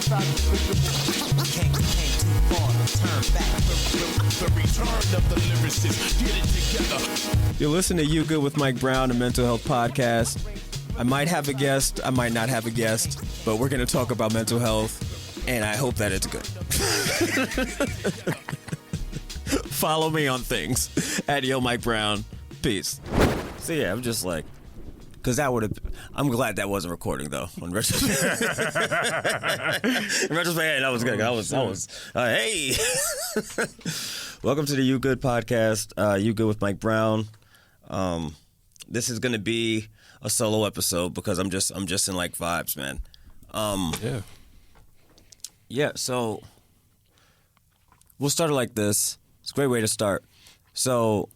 Came too far to turn back. The return of the lyricist. Get it together. You're listening to You Good with Mike Brown, a mental health podcast. I might have a guest, I might not have a guest, but we're going to talk about mental health, and I hope that it's good. Follow me on things at YoMikeBrown. Peace. So yeah, I'm just like, because that would have, I'm glad that wasn't recording though. In retrospect, hey, that was good. I was, hey. Welcome to the You Good podcast. You Good with Mike Brown. This is going to be a solo episode because I'm just in like vibes, man. Yeah. So we'll start it like this. It's a great way to start. So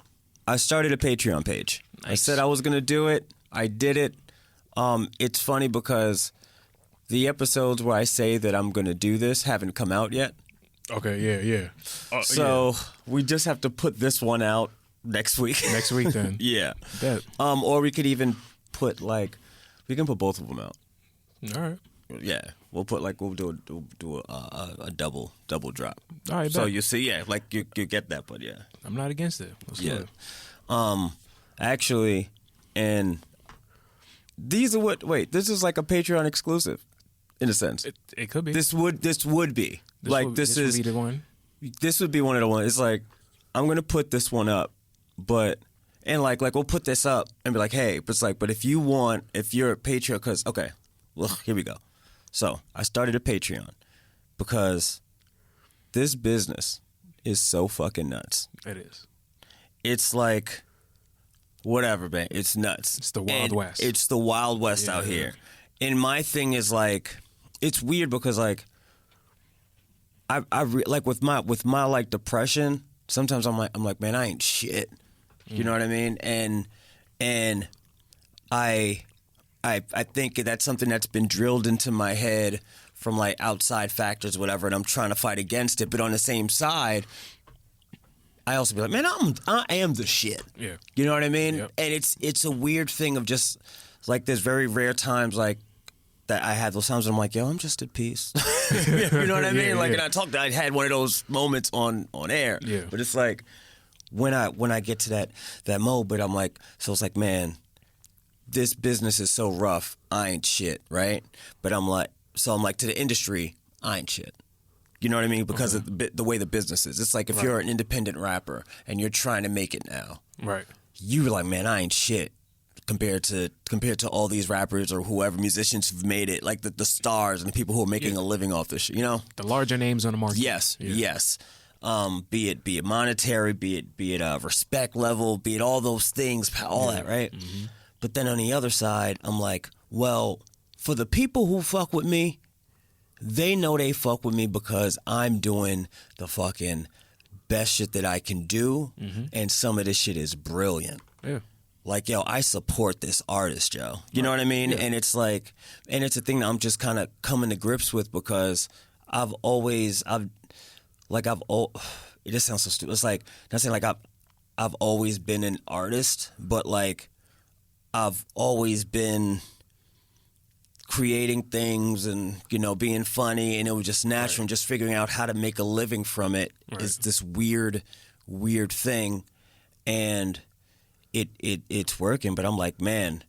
I started a Patreon page. Nice. I said I was going to do it. I did it. It's funny because the episodes where I say that I'm going to do this haven't come out yet. Okay, yeah. So we just have to put this one out next week. Next week then. Yeah. That. Or we could even put we can put both of them out. All right. Yeah, we'll do a double drop. All right. So bet. you see, yeah, like you get that, but yeah, I'm not against it. Let's do it. Actually, and these are this is like a Patreon exclusive, in a sense. It could be. This would be this would be the one. This would be one of the ones. It's like I'm gonna put this one up, but. And like we'll put this up and be like, hey, but it's like, but if you're a Patreon, because, okay, well, here we go. So I started a Patreon because this business is so fucking nuts. It is. It's like, whatever, man. It's nuts. It's the Wild West. It's the Wild West out here. And my thing is like, it's weird because like, like with my like depression, sometimes I'm like, man, I ain't shit. You know what I mean? And I think that's something that's been drilled into my head from like outside factors, whatever, and I'm trying to fight against it. But on the same side, I also be like, man, I am the shit. Yeah. You know what I mean? Yep. And it's a weird thing of just like there's very rare times like that I have those times when I'm like, yo, I'm just at peace. You know what I mean? Like, and I had one of those moments on air. Yeah. But it's like, when I get to that mode, but I'm like, so it's like, man, this business is so rough, I ain't shit, right? But I'm like to the industry, I ain't shit. You know what I mean? Because of the way the business is. It's like if you're an independent rapper and you're trying to make it now, right? You're like, man, I ain't shit compared to all these rappers or whoever musicians who've made it, like the stars and the people who are making a living off this shit. You know, the larger names on the market. Yes. Be it monetary, be it respect level, be it all those things, all that, right? Mm-hmm. But then on the other side, I'm like, well, for the people who fuck with me, they know they fuck with me because I'm doing the fucking best shit that I can do, and some of this shit is brilliant. Yeah. Like, yo, I support this artist, yo. You know what I mean? Yeah. And it's like, and it's a thing that I'm just kind of coming to grips with because it just sounds so stupid. It's like, not saying like I've always been an artist, but like I've always been creating things and, you know, being funny, and it was just natural, and just figuring out how to make a living from it is this weird thing, and it's working. But I'm like, man,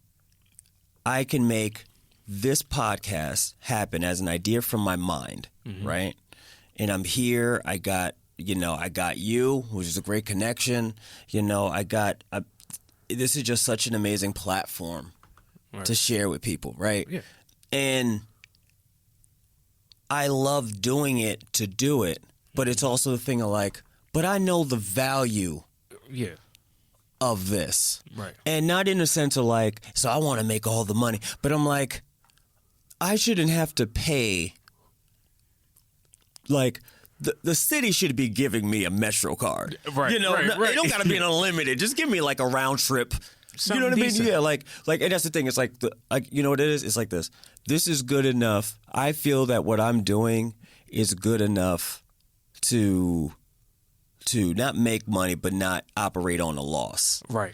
I can make this podcast happen as an idea from my mind, right? And I'm here. I got you, which is a great connection. You know, this is just such an amazing platform to share with people, right? Yeah. And I love doing it to do it, but it's also the thing of like, but I know the value of this. Right. And not in a sense of like, so I want to make all the money, but I'm like, I shouldn't have to pay. Like, the city should be giving me a Metro card. Right. You know, it don't got to be an unlimited. Just give me like a round trip. Something, you know what decent. I mean? Yeah, like, and that's the thing. It's like, you know what it is? It's like this. This is good enough. I feel that what I'm doing is good enough to to not make money, but not operate on a loss. Right.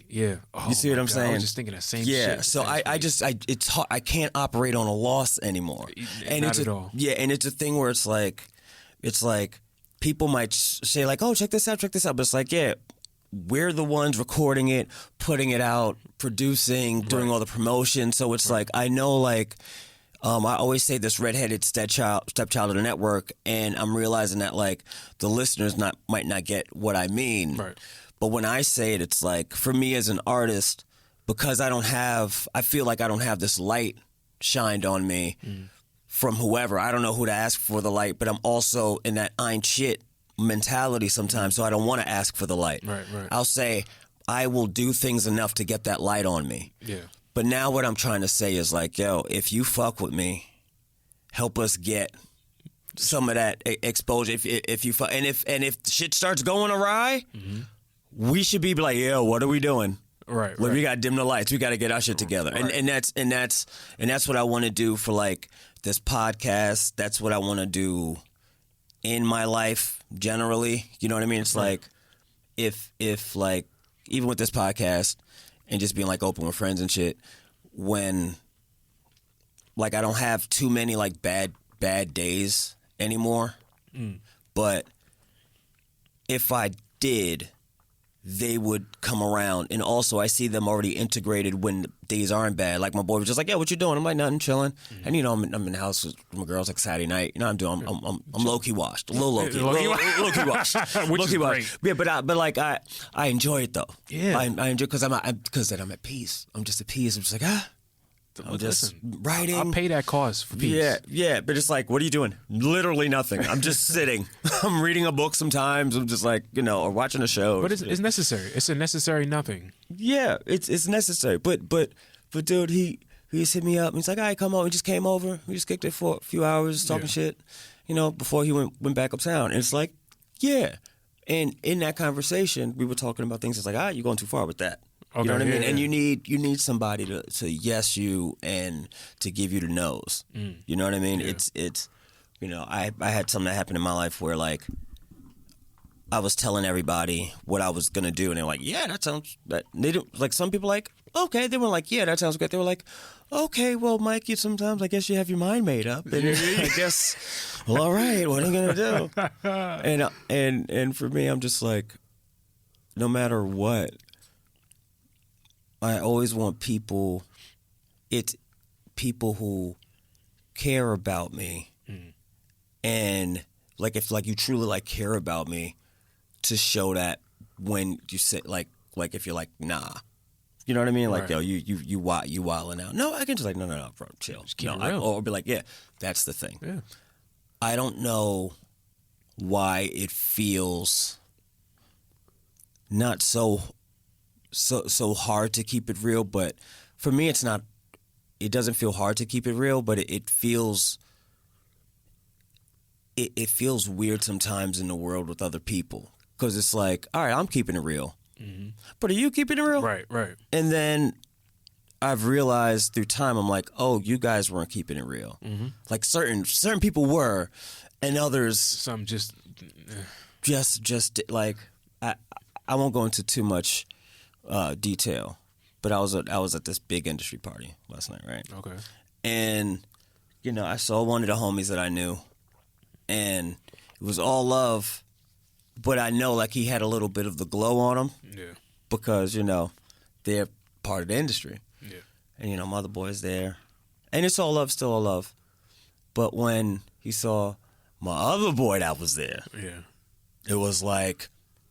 Yeah. Oh, you see what I'm saying? I was just thinking the same shit. Yeah. So it's hard. I can't operate on a loss anymore. And not at all. Yeah, and it's a thing where it's like people might say like, oh, check this out. But it's like, yeah, we're the ones recording it, putting it out, producing, doing all the promotion. So it's like, I know like, I always say this redheaded stepchild of the network, and I'm realizing that like the listeners might not get what I mean. Right. But when I say it, it's like for me as an artist, because I feel like I don't have this light shined on me from whoever. I don't know who to ask for the light, but I'm also in that ain't shit mentality sometimes, so I don't want to ask for the light. Right. I'll say I will do things enough to get that light on me. Yeah. But now what I'm trying to say is like, yo, if you fuck with me, help us get some of that exposure. If you fuck, and if shit starts going awry, we should be like, yo, what are we doing? Right. We got to dim the lights. We got to get our shit together. Right. And that's what I want to do for like this podcast. That's what I want to do in my life generally. You know what I mean? It's like if like even with this podcast and just being like open with friends and shit, when like I don't have too many like bad days anymore. But if I did, they would come around. And also I see them already integrated when days aren't bad. Like my boy was just like, yeah, what you doing? I'm like, nothing, chilling. And you know, I'm in the house with my girls like Saturday night. You know what I'm doing? I'm low-key washed. A little low-key. Low-key washed. Which is washed. Yeah, but like I enjoy it though. Yeah. I enjoy because I'm at peace. I'm just at peace. I'm just like, I'm just writing. I'll pay that cost for peace. Yeah, but it's like, what are you doing? Literally nothing. I'm just sitting. I'm reading a book sometimes. I'm just like, you know, or watching a show. But it's necessary. It's a necessary nothing. Yeah, it's necessary. But dude, he just hit me up. He's like, all right, come over. He just came over. We just kicked it for a few hours talking shit, you know, before he went back uptown. And it's like, yeah. And in that conversation, we were talking about things. It's like, you're going too far with that. Okay, you know what I mean? yeah. And you need somebody to yes you and to give you the no's. You know what I mean? Yeah. It's you know, I had something that happened in my life where like I was telling everybody what I was gonna do, and they're like, yeah, that sounds that they didn't like some people like, okay, they were like, yeah, that sounds good. They were like, okay, well, Mike, you sometimes I guess you have your mind made up, and I guess, well, all right, what are you gonna do? And for me, I'm just like, no matter what, I always want people who care about me, and like if like you truly like care about me, to show that when you say like if you're like nah, you know what I mean? Like yo, you wilding out. No, I can just like no, bro, chill. Just keep it real. Or be like, yeah, that's the thing. Yeah. I don't know why it feels not so hard to keep it real, but for me it's not. It doesn't feel hard to keep it real, but it feels weird sometimes in the world with other people, because it's like, all right, I'm keeping it real, but are you keeping it real? Right. And then I've realized through time, I'm like, oh, you guys weren't keeping it real. Like certain people were, and others Some just like I won't go into too much detail, but I was at this big industry party last night, right? okay. And you know, I saw one of the homies that I knew, and it was all love, but I know like he had a little bit of the glow on him, because you know they're part of the industry, and you know my other boy's there, and it's all love, still all love. But when he saw my other boy that was there, it was like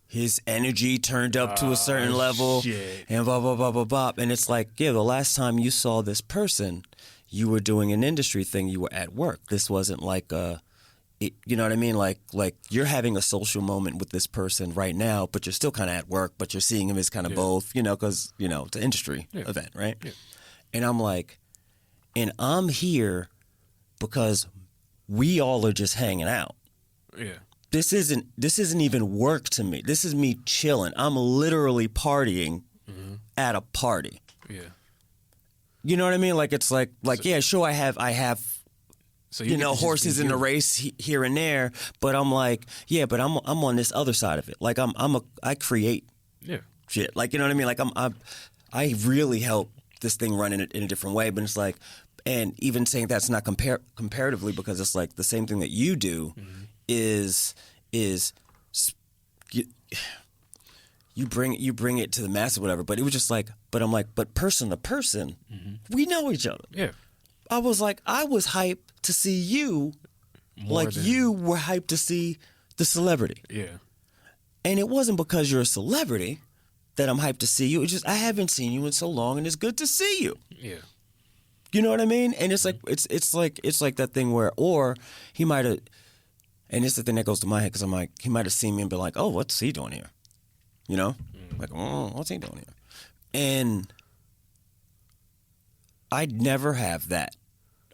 his energy turned up to a certain level, and blah, blah, blah, blah, blah. And it's like, yeah, the last time you saw this person, you were doing an industry thing, you were at work. This wasn't like you know what I mean? Like you're having a social moment with this person right now, but you're still kind of at work, but you're seeing him as kind of both, you know, because, you know, it's an industry event, right? Yeah. And I'm like, and I'm here because we all are just hanging out. Yeah. This isn't even work to me. This is me chilling. I'm literally partying at a party. Yeah. You know what I mean? Like it's like yeah, sure I have So you know, horses in the race here and there. But I'm like, yeah, but I'm on this other side of it. Like I create shit. Like, you know what I mean? Like I really help this thing run in a different way. But it's like, and even saying that's not comparatively, because it's like the same thing that you do is you bring it to the mass or whatever. But it was just like, but I'm like, but person to person, we know each other. Yeah. I was hyped to see you, you were hyped to see the celebrity. Yeah. And it wasn't because you're a celebrity that I'm hyped to see you. It's just I haven't seen you in so long, and it's good to see you. Yeah. You know what I mean? And it's like it's like that thing where, or he might have, and it's the thing that goes to my head because I'm like, he might have seen me and be like, oh, what's he doing here? You know, like, oh, what's he doing here? And I never have that.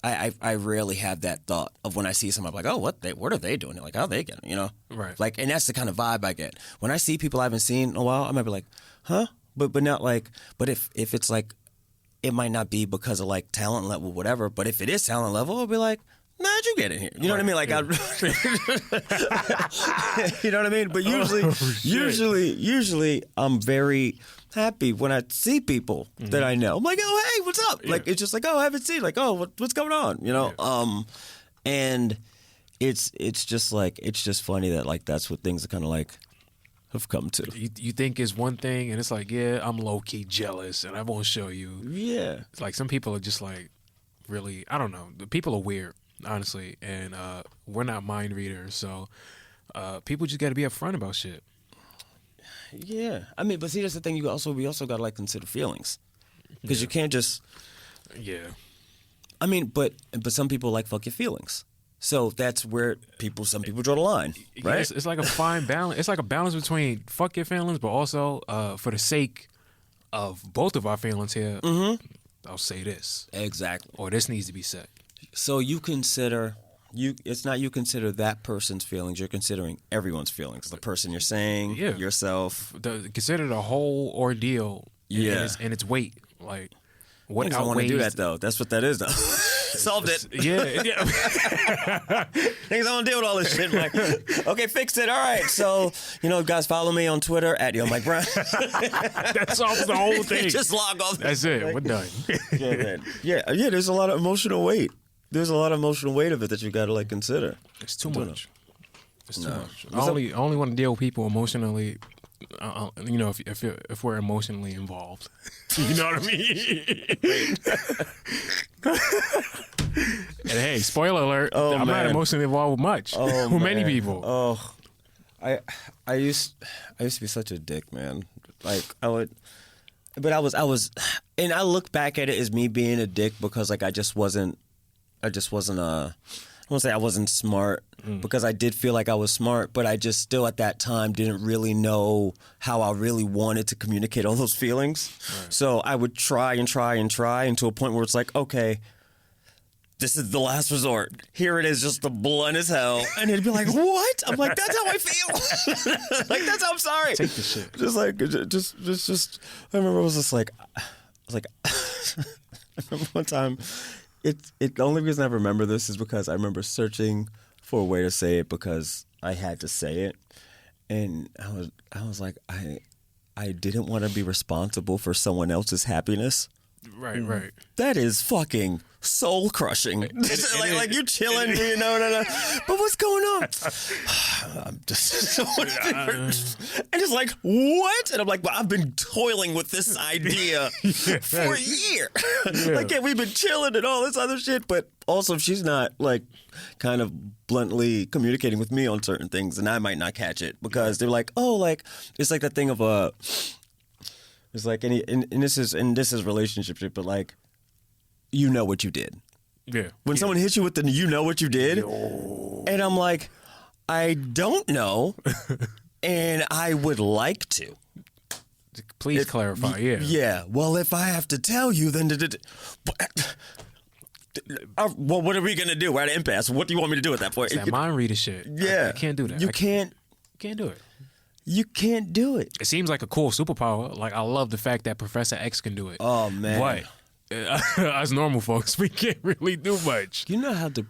I rarely have that thought of when I see somebody, like, oh, what are they doing? Like, how they getting, you know? Right. Like, and that's the kind of vibe I get. When I see people I haven't seen in a while, I might be like, huh? But not like, but if it's like, it might not be because of like talent level, whatever, but if it is talent level, I'll be like, how'd you get in here? You know what I mean? Like, you know what I mean? But usually I'm very happy when I see people that I know. I'm like, oh, hey, what's up? Like, it's just like, oh, I haven't seen, like, oh, what's going on? You know? Yeah. And it's just like, it's just funny that like, that's what things are kind of like have come to. You think it's one thing and it's like, yeah, I'm low-key jealous and I won't show you. Yeah. It's like some people are just like, really, I don't know. The people are weird, honestly, and we're not mind readers, so people just got to be upfront about shit. Yeah, I mean, but see, that's the thing. We also got to like consider feelings, because you can't just. Yeah. I mean, but some people like fuck your feelings, so that's where some people draw the line, right? Yeah, it's like a fine balance. It's like a balance between fuck your feelings, but also for the sake of both of our feelings here, I'll say this exactly, or this needs to be said. So you consider. It's not you consider that person's feelings. You're considering everyone's feelings. The person you're saying, yourself. Consider the whole ordeal. And its weight. Like, what I don't want to do that though. That's what that is though. Solved it. Yeah. Niggas don't deal with all this shit. Like, okay, fix it. All right. So, guys, follow me on Twitter at YoMikeBrown. That solves the whole thing. Just log on. That's it. We're done. Yeah. There's a lot of emotional weight. There's a lot of emotional weight of it that you got to like consider. It's too much. It's too much. I only want to deal with people emotionally. If we're emotionally involved, you know what I mean. And hey, spoiler alert! I'm not emotionally involved with much. With many people. Oh, I used to be such a dick, man. Like I was, and I look back at it as me being a dick because like I wasn't I won't say I wasn't smart because I did feel like I was smart, but I just still at that time didn't really know how I really wanted to communicate all those feelings. Right. So I would try until a point where it's like, okay, this is the last resort. Here it is, just the blunt as hell. And he'd be like, what? I'm like, that's how I feel. Like, that's how I'm sorry. Take the shit. Just like, just, I remember I was just like, I remember one time, the only reason I remember this is because I remember searching for a way to say it because I had to say it. And I was like, I didn't want to be responsible for someone else's happiness. Right. That is fucking soul crushing. Like you're chilling, but what's going on? I'm just and it's like, what? And I'm like, well, I've been toiling with this idea for a year. Like, yeah, we've been chilling and all this other shit, but also she's not like kind of bluntly communicating with me on certain things, and I might not catch it because they're like, oh, like it's like that thing of it's like and this is relationship shit, but like you know what you did. Yeah. When someone hits you with the you know what you did, and I'm like, I don't know, and I would like to. Please clarify. Yeah. Yeah. Well, if I have to tell you, then well, what are we gonna do? We're at an impasse. What do you want me to do at that point? It's that mind reader shit. Yeah. I can't do that. You can't do it. You can't do it. It seems like a cool superpower. Like, I love the fact that Professor X can do it. Oh, man. But us normal folks, we can't really do much. You know how to,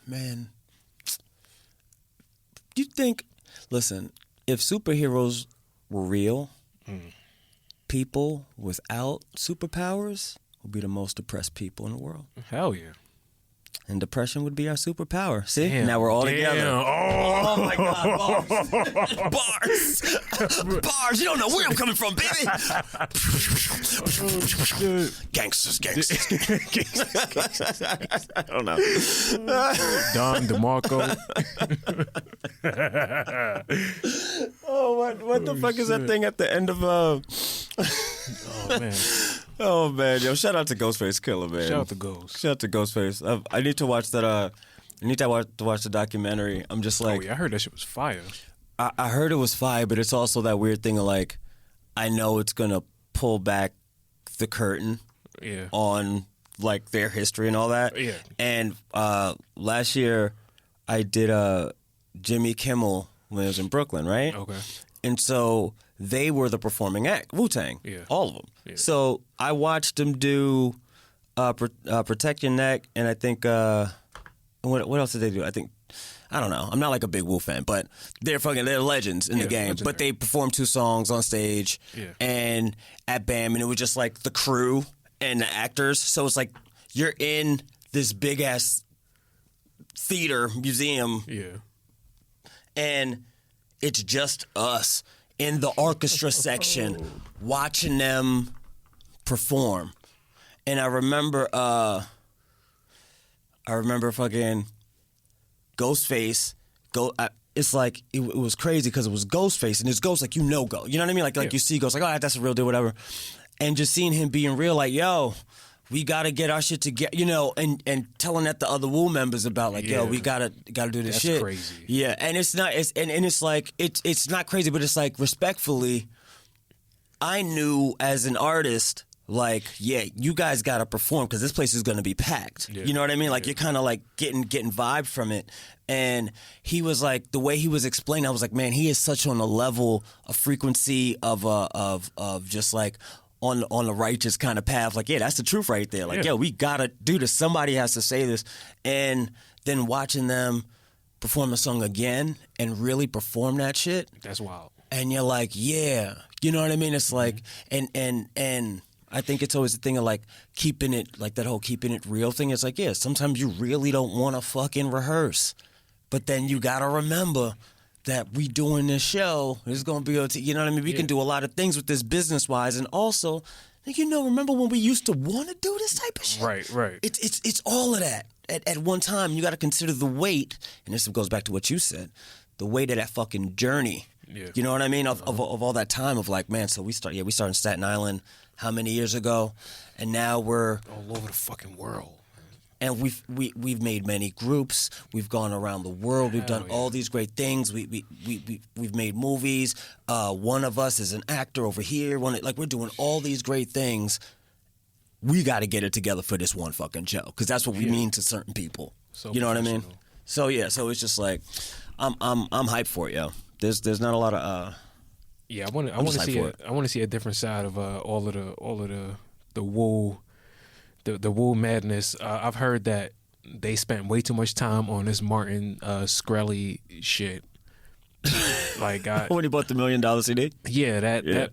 man. You think? Listen, if superheroes were real, people without superpowers would be the most depressed people in the world. Hell yeah. And depression would be our superpower. See? Damn. Now we're all together. Oh. Oh my God, bars. Bars. You don't know where I'm coming from, baby. Gangsters. I don't know. Don DeMarco. Oh, what the fuck is that thing at the end of Oh, man. Oh man, yo! Shout out to Ghostface Killer, man. Shout out to Ghost. Shout out to Ghostface. I need to watch that. I need to watch the documentary. I'm just like, Oh, yeah, I heard that shit was fire. I heard it was fire, but it's also that weird thing of like, I know it's gonna pull back the curtain Yeah. on like their history and all that. Yeah. And last year, I did Jimmy Kimmel when I was in Brooklyn, right? Okay. And so they were the performing act, Wu-Tang, Yeah. all of them. Yeah. So I watched them do Protect Your Neck, and I think, what else did they do? I don't know. I'm not like a big Wu fan, but they're legends in the game. legendary. But they performed 2 songs on stage Yeah. and at BAM, and it was just like the crew and the actors. So it's like you're in this big-ass theater museum, Yeah. and it's just us in the orchestra section watching them perform. And I remember fucking Ghostface it's like it was crazy because it was Ghostface, and it's Ghost like, you know, Ghost, you know what I mean, like you see Ghost like, oh, that's a real dude, whatever. And just seeing him being real, like, yo, we gotta get our shit together, you know, and telling that the other Wu members about, like, yo, we gotta do this That's shit. crazy. Yeah, and it's not, and it's like it's not crazy, but it's like, respectfully, I knew as an artist, like, yeah, you guys gotta perform because this place is gonna be packed. Yeah. You know what I mean? Like, you're kind of like getting vibe from it. And he was like, the way he was explaining, I was like, man, he is such on a level, a frequency of just like on the righteous kind of path. Like, yeah, that's the truth right there. Like, Yeah. yo, we gotta do this. Somebody has to say this. And then watching them perform the song again and really perform that shit, That's wild. and you're like, yeah, you know what I mean? It's like, and I think it's always the thing of like keeping it, like that whole keeping it real thing. It's like, yeah, sometimes you really don't want to fucking rehearse, but then you gotta remember that we doing this show. It's gonna be, you know what I mean? We can do a lot of things with this business wise, and also, you know, remember when we used to want to do this type of shit? Right. It's all of that at one time. You got to consider the weight, and this goes back to what you said, the weight of that fucking journey. Yeah. You know what I mean? Of all that time of like, man, so we started in Staten Island how many years ago, and now we're All over the fucking world. and we've made many groups. We've gone around the world. We've done all these great things. We've made movies. One of us is an actor over here. We're doing all these great things. We got to get it together for this one fucking show because that's what we mean to certain people. So you know what I mean? professional. So yeah. So it's just like I'm hyped for it, yo. There's not a lot of Yeah, I want to just hyped see for it. I want to see a different side of all of the Wu, the Wu madness. I've heard that they spent way too much time on this Martin Shkreli shit. Like, when he bought the $1 million CD. yeah,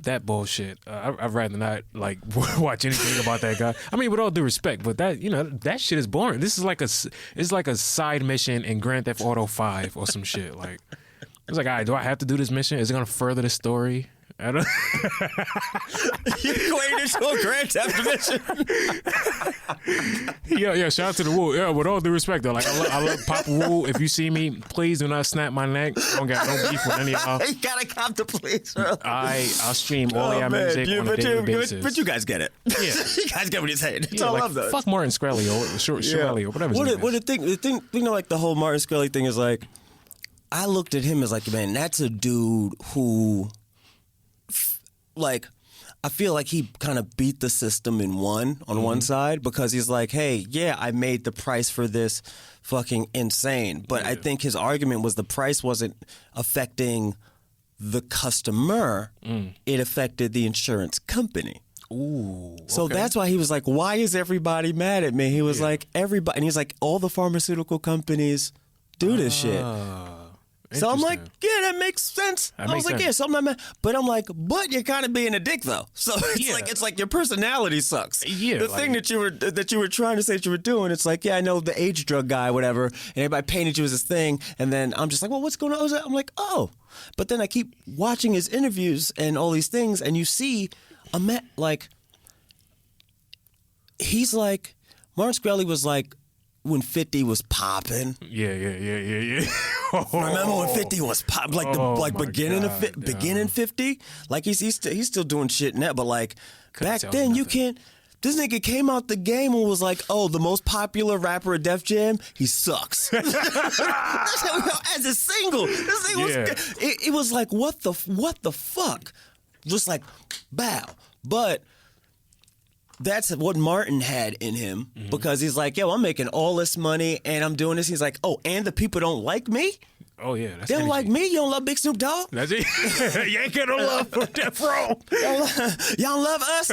that bullshit. I'd rather not like watch anything about that guy. I mean, with all due respect, but that shit is boring. This is like it's like a side mission in Grand Theft Auto 5 or some shit. Like, it's like, all right, do I have to do this mission? Is it gonna further the story? I don't. You equated it to a Grand Theft mission. Yeah, shout out to the Wu. Yeah, with all due respect, though, like I love Papa Wu. If you see me, please do not snap my neck. I don't got no beef with any of y'all. You gotta cop the police, bro. I'll stream all your music on a daily basis. But you guys get it. Yeah. You guys get what he's saying. It's Yeah, all like, love, though. fuck Martin Shkreli or Shkreli or whatever. The thing, you know, like the whole Martin Shkreli thing is like, I looked at him as like, man, that's a dude who, like, I feel like he kind of beat the system on one side because he's like, hey, yeah, I made the price for this fucking insane. But I think his argument was the price wasn't affecting the customer. It affected the insurance company. Ooh. So okay. that's why he was like, why is everybody mad at me? He was like, everybody. And he's like, all the pharmaceutical companies do this shit. So I'm like, yeah, that makes sense. I was like, yeah, so I'm not mad. But I'm like, but you're kind of being a dick though. So it's like your personality sucks. Yeah. The thing that you were trying to say that you were doing, it's like, yeah, I know the age drug guy, whatever, and everybody painted you as this thing, and then I'm just like, well, what's going on? I'm like, oh. But then I keep watching his interviews and all these things, and you see like, he's like, Martin Shkreli was like, when 50 was popping. Yeah. Remember when 50 was pop, like beginning 50? Like he's still doing shit now, but like back then you can't. This nigga came out the game and was like, oh, the most popular rapper at Def Jam, he sucks. As a single, this thing was, it was like, what the fuck? Just like, bow. But that's what Martin had in him, because he's like, yo, I'm making all this money and I'm doing this. He's like, oh, and the people don't like me? Oh, yeah. That's they don't like me? You don't love Big Snoop Dogg? That's it. You ain't got no love for Death Row. Y'all love us?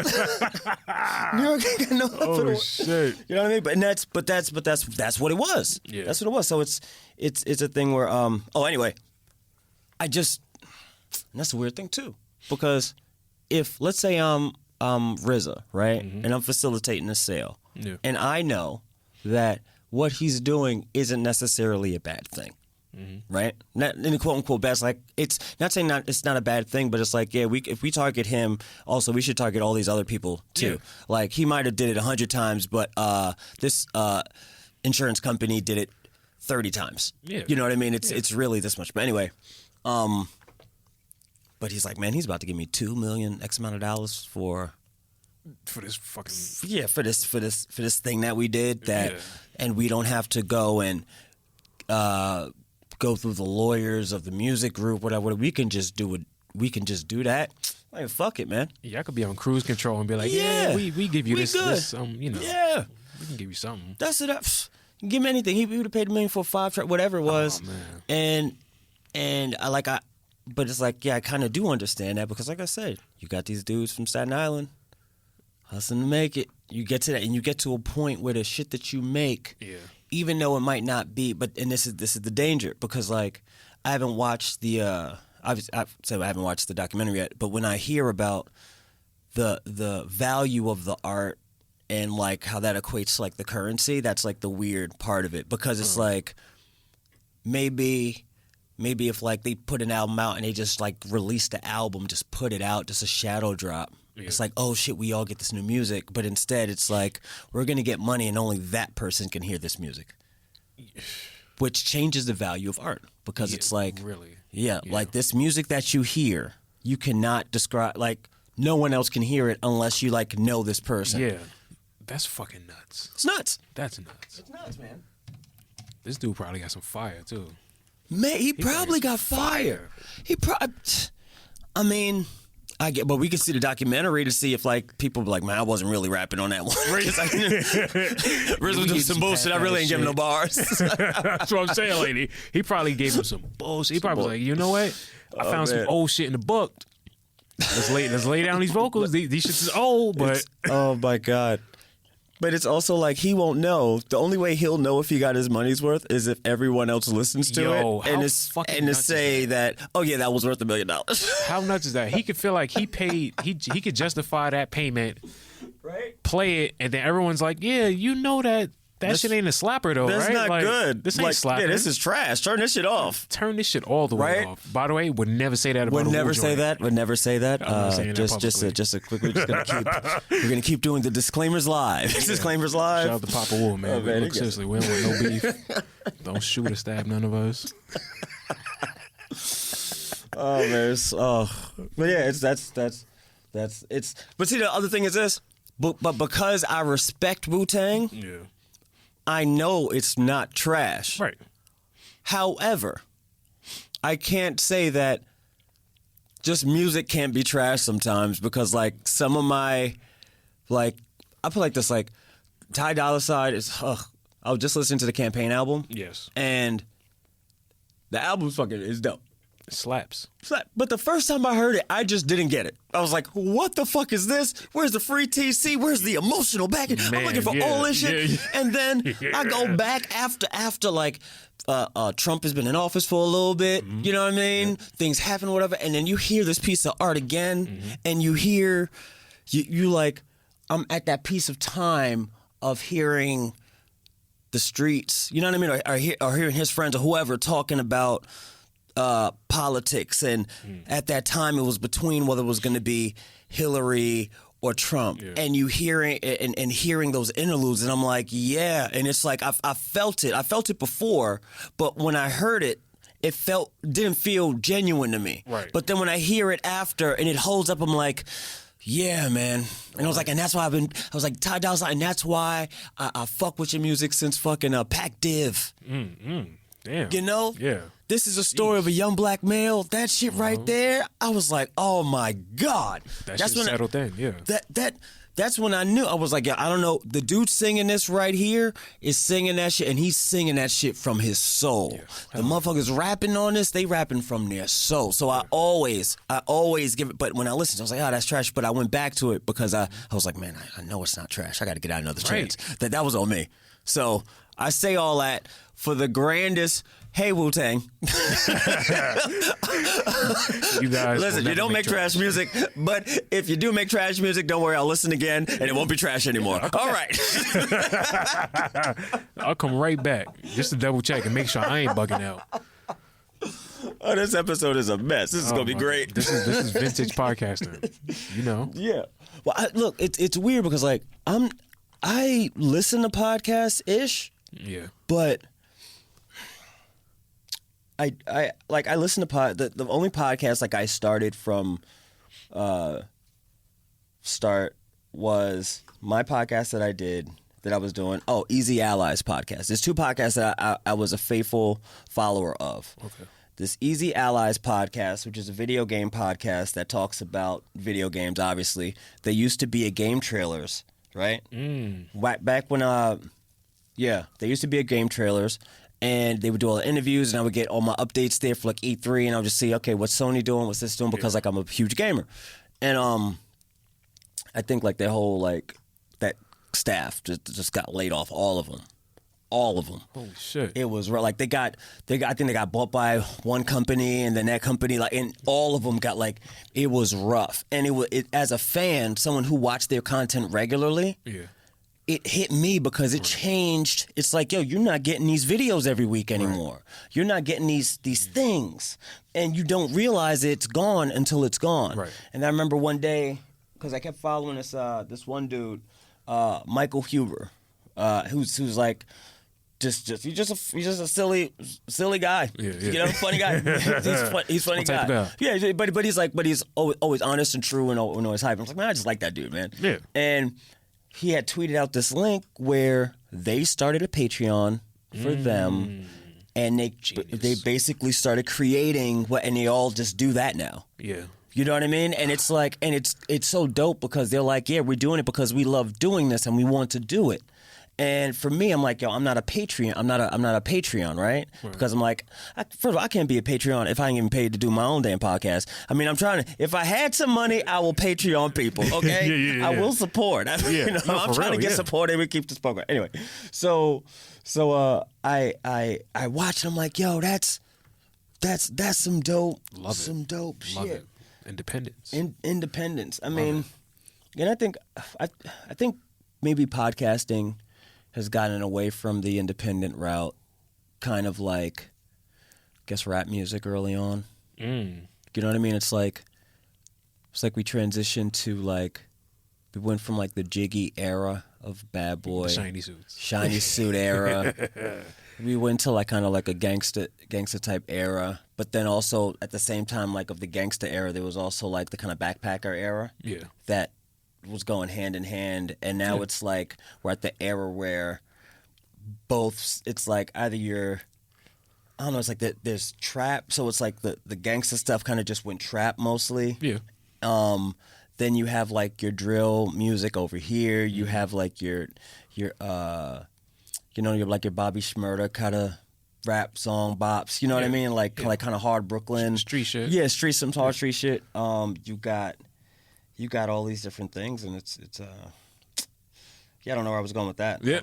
New York ain't got no love for the shit. You know what I mean? But that's what it was. Yeah. That's what it was. So it's a thing where anyway, that's a weird thing too. Because if, let's say I'm RZA, right? And I'm facilitating a sale. Yeah. And I know that what he's doing isn't necessarily a bad thing. Right? Not in the quote unquote best. Like, it's not saying it's not a bad thing, but it's like, yeah, if we target him, also we should target all these other people too. Yeah. Like, he might have did it 100 times, but this insurance company did it 30 times. Yeah. You know what I mean? It's really this much. But anyway, but he's like, man, he's about to give me $2 million X amount of dollars for this fucking for this thing that we did and we don't have to go and go through the lawyers of the music group, whatever. We can just do it. We can just do that. Like, fuck it, man. Yeah, I could be on cruise control and be like, yeah, we give you this, yeah, we can give you something. That's it. Give him anything. He would have paid $1 million for a 5-track, whatever it was. Oh, man. And but it's like, yeah, I kind of do understand that, because like I said, you got these dudes from Staten Island hustling to make it. You get to that, and you get to a point where the shit that you make, even though it might not be, and this is the danger, because like, I haven't watched the I haven't watched the documentary yet, but when I hear about the value of the art and like how that equates to like the currency, that's like the weird part of it, because it's like, maybe if like they put an album out and they just like release the album, just put it out, just a shadow drop. Yeah. It's like, oh shit, we all get this new music, but instead it's like, we're gonna get money and only that person can hear this music, which changes the value of art, because it's like, really, like this music that you hear, you cannot describe, like no one else can hear it unless you like know this person. Yeah, that's fucking nuts. It's nuts. That's nuts. It's nuts, man. This dude probably got some fire too. Man, he probably got fire. I mean, I get, but we can see the documentary to see if like people be like, man, I wasn't really rapping on that one. RZA was doing some bullshit. I really ain't giving no bars. That's what I'm saying, lady. He probably gave him some bullshit. He probably was like, you know what? I found some old shit in the book. Let's lay down these vocals. These shits is old, but oh my god. But it's also like, he won't know. The only way he'll know if he got his money's worth is if everyone else listens to it and to say that, oh yeah, that was worth $1 million. How nuts is that? He could feel like he paid. He could justify that payment, right? Play it, and then everyone's like, yeah, you know that shit ain't a slapper though, that's right? That's not good. This ain't slapping. Yeah, this is trash. Turn this shit off. Turn this shit all the way off. By the way, would never say that about Would never say that. Would never say that. Just a quick. We're gonna keep doing the disclaimers live. Disclaimers live. Shout out to Papa Wu, man. Look, seriously, we don't want no beef. Don't shoot or stab none of us. Oh man, but yeah, that's. But see, the other thing is this. But because I respect Wu-Tang, I know it's not trash. Right. However, I can't say that just music can't be trash sometimes, because like some of my, like, I put like this, like Ty Dolla $ign is, I was just listening to the Campaign album. Yes. And the album's fucking is dope. Slaps. But the first time I heard it, I just didn't get it. I was like, what the fuck is this? Where's the free TC? Where's the emotional backing? I'm Man, looking for yeah, all this shit. yeah. And then I go back after like Trump has been in office for a little bit. Mm-hmm. You know what I mean? Things happen, whatever. And then you hear this piece of art again, Mm-hmm. and you hear, you like, I'm at that piece of time of hearing the streets, you know what I mean? Or hearing his friends or whoever talking about politics. And at that time, it was between whether it was going to be Hillary or Trump. Yeah. And you hearing and hearing those interludes, and I'm like, yeah. And it's like I felt it. I felt it before, but when I heard it, it didn't feel genuine to me. Right. But then when I hear it after and it holds up, I'm like, yeah, man. And I was like, and that's why I was like, Ty Dolla $ign, and that's why I fuck with your music since fucking Pac Div. Damn. You know? Yeah. This is a story of a young black male. That shit right there, I was like, oh my God. That's when settled in, yeah. That's when I knew. I was like, yeah, I don't know. The dude singing this right here is singing that shit, and he's singing that shit from his soul. Yeah. The motherfuckers rapping on this, they rapping from their soul. So I always give it, but when I listened, I was like, oh, that's trash. But I went back to it because I was like, man, I know it's not trash. I got to get out another chance. That was on me. So I say all that for the grandest. Hey, Wu-Tang. You guys listen, you don't make trash music, but if you do make trash music, don't worry, I'll listen again, and it won't be trash anymore. All right. I'll come right back just to double check and make sure I ain't bugging out. Oh, this episode is a mess. This is going to be great. This is vintage podcasting, you know? Yeah. Well, look, it's weird because, like, I listen to podcasts-ish. Yeah. But I listen to the only podcast like I started from start was my podcast that I did that I was doing. Oh, Easy Allies podcast. There's two podcasts that I was a faithful follower of. Okay. This Easy Allies podcast, which is a video game podcast that talks about video games, obviously. They used to be at Game Trailers, right? Back when they used to be at Game Trailers, and they would do all the interviews, and I would get all my updates there for like E3, and I would just see, okay, what's Sony doing, what's this doing, because like I'm a huge gamer, and I think like their whole like that staff just got laid off, all of them. Holy shit! It was like they got. I think they got bought by one company, and then that company, like, and all of them got like. It was rough, and it as a fan, someone who watched their content regularly. Yeah. It hit me because it changed. It's like, yo, you're not getting these videos every week anymore. Right. You're not getting these things, and you don't realize it's gone until it's gone. Right. And I remember one day, because I kept following this one dude, Michael Huber, who's like, he's just a silly guy. Yeah. You know, funny guy. he's funny guy. Yeah, but he's always honest and true and always hype. I was like, man, I just like that dude, man. Yeah. And he had tweeted out this link where they started a Patreon for them, and they basically started creating and they all just do that now. Yeah. You know what I mean? And it's like, and it's so dope because they're like, yeah, we're doing it because we love doing this and we want to do it. And for me, I'm like, yo, I'm not a Patreon. I'm not a Patreon, right? Because I'm like, first of all, I can't be a Patreon if I ain't even paid to do my own damn podcast. I mean, I'm trying to. If I had some money, I will Patreon people. Okay, I will support. I'm trying to get support and we keep this program. Anyway, so I watch. I'm like, yo, that's some dope, dope shit. It. Independence. Independence. I mean, and I think maybe podcasting has gotten away from the independent route, kind of like, I guess, rap music early on. You know what I mean? It's like we transitioned to like, we went from like the Jiggy era of Bad Boy, shiny suit era. We went to like kind of like a gangster type era, but then also at the same time, like of the gangster era, there was also like the kind of backpacker era. Yeah, that was going hand in hand, and now it's like we're at the era where both, it's like either you're, I don't know, it's like there's trap, so it's like the gangster stuff kind of just went trap mostly. Yeah. Then you have like your drill music over here. You have like your you know, you're like your Bobby Shmurda kind of rap song bops. You know what I mean? Like kind of hard Brooklyn street shit. Yeah, some hard street shit. You got all these different things, and it's I don't know where I was going with that. Yeah,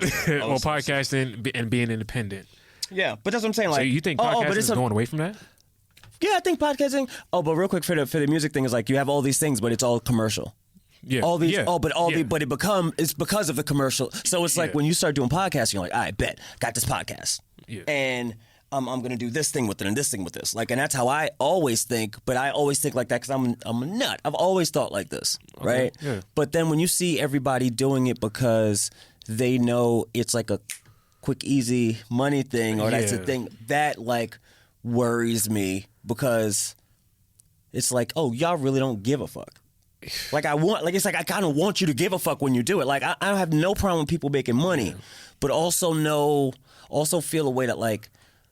well, podcasting and being independent. Yeah, but that's what I'm saying. Like, so you think podcasting is going away from that? Yeah, I think podcasting. Oh, but real quick for the music thing is like you have all these things, but it's all commercial. Yeah. All these. Yeah. But it's because of the commercial. So it's like when you start doing podcasting, you're like, I bet got this podcast, and I'm gonna do this thing with it and this thing with this. Like, and that's how I always think. But I always think like that because I'm a nut. I've always thought like this, right? Yeah. But then when you see everybody doing it because they know it's like a quick, easy money thing, or that's a thing that like worries me because it's like, oh, y'all really don't give a fuck. Like it's like I kind of want you to give a fuck when you do it. Like I don't have no problem with people making money, but also feel a way that like,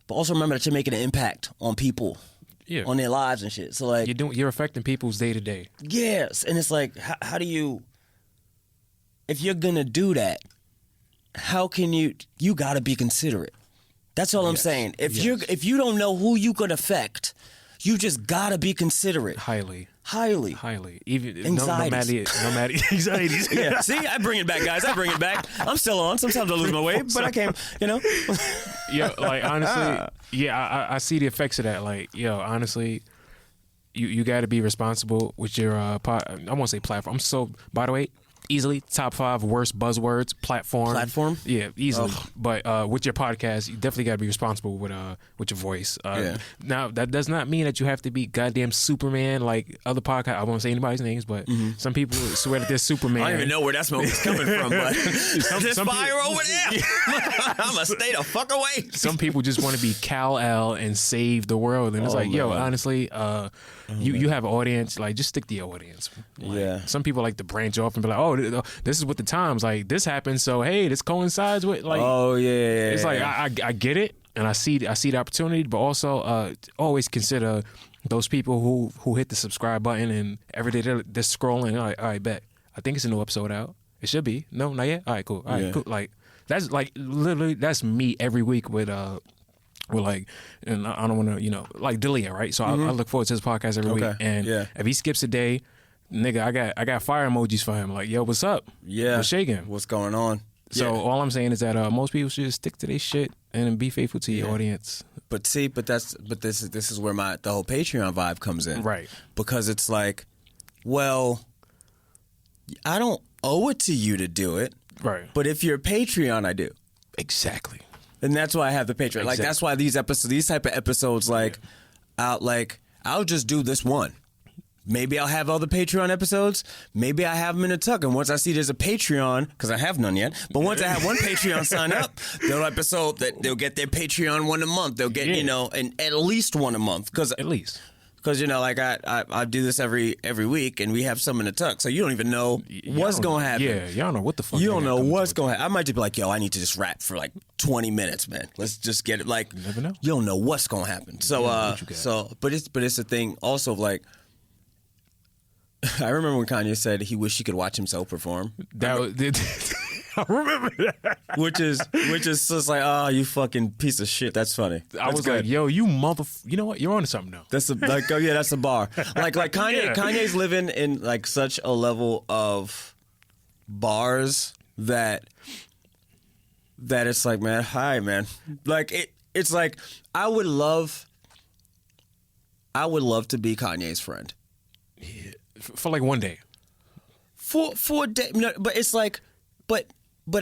but also remember that you're making an impact on people, on their lives and shit. So like you're affecting people's day to day. Yes, and it's like how do you, if you're gonna do that, how can you got to be considerate. That's all I'm saying. If you don't know who you could affect, you just got to be considerate. Highly. Even anxieties. no matter anxieties. Yeah. See, I bring it back, guys. I bring it back. I'm still on. Sometimes I lose my way, but I can't. Yeah, like honestly, I see the effects of that. Like, honestly, you got to be responsible with your I won't say platform. So, by the way, easily top 5 worst buzzwords platform. Yeah, easily. Ugh. But with your podcast, you definitely got to be responsible with your voice. Now that does not mean that you have to be goddamn Superman like other podcasts. I won't say anybody's names, but some people swear that they're Superman. I don't even know where that smoke is coming from, but this fire over there. I'm gonna stay the fuck away. Some people just want to be Kal-El and save the world, and it's like, yo, honestly, you have an audience. Like, just stick to your audience. Like, some people like to branch off and be like, oh, this is what the times, like, this happened, so hey, this coincides with, like, it's like I get it, and I see the opportunity, but also always consider those people who hit the subscribe button and every day they're scrolling. All right, bet, I think it's a new episode out. It should be. No, not yet. All right, cool. Cool. Like, that's like literally that's me every week with like, and I don't want to, like Delia, right? So I look forward to his podcast every week, and if he skips a day, nigga, I got fire emojis for him. Like, yo, what's up? Yeah, what's shaking? What's going on? So all I'm saying is that most people should just stick to their shit and be faithful to your audience. But this is where the whole Patreon vibe comes in, right? Because it's like, well, I don't owe it to you to do it, right? But if you're a Patreon, I do. Exactly. And that's why I have the Patreon. Exactly. Like, that's why these type of episodes, like, I'll just do this one. Maybe I'll have other Patreon episodes. Maybe I have them in a tuck. And once I see there's a Patreon, because I have none yet, but once I have one Patreon sign up, they'll get their Patreon one a month. They'll get, and at least one a month. Because, like, I do this every week, and we have some in the tuck, so you don't even know what's going to happen. Yeah, y'all know what the fuck. You don't know what's going to happen. I might just be like, yo, I need to just rap for, like, 20 minutes, man. Let's just get it. Like, you never know. You don't know what's going to happen. So, but it's a thing also of, like, I remember when Kanye said he wished he could watch himself perform. I remember that. Which is just like, oh, you fucking piece of shit. That's funny. I was good. Like, yo, you you know what? You're on to something now. That's that's a bar. Like Kanye's living in like such a level of bars that it's like, man, hi, man. Like it's like I would love to be Kanye's friend. Yeah. For like one day. For a day, no, but it's like, but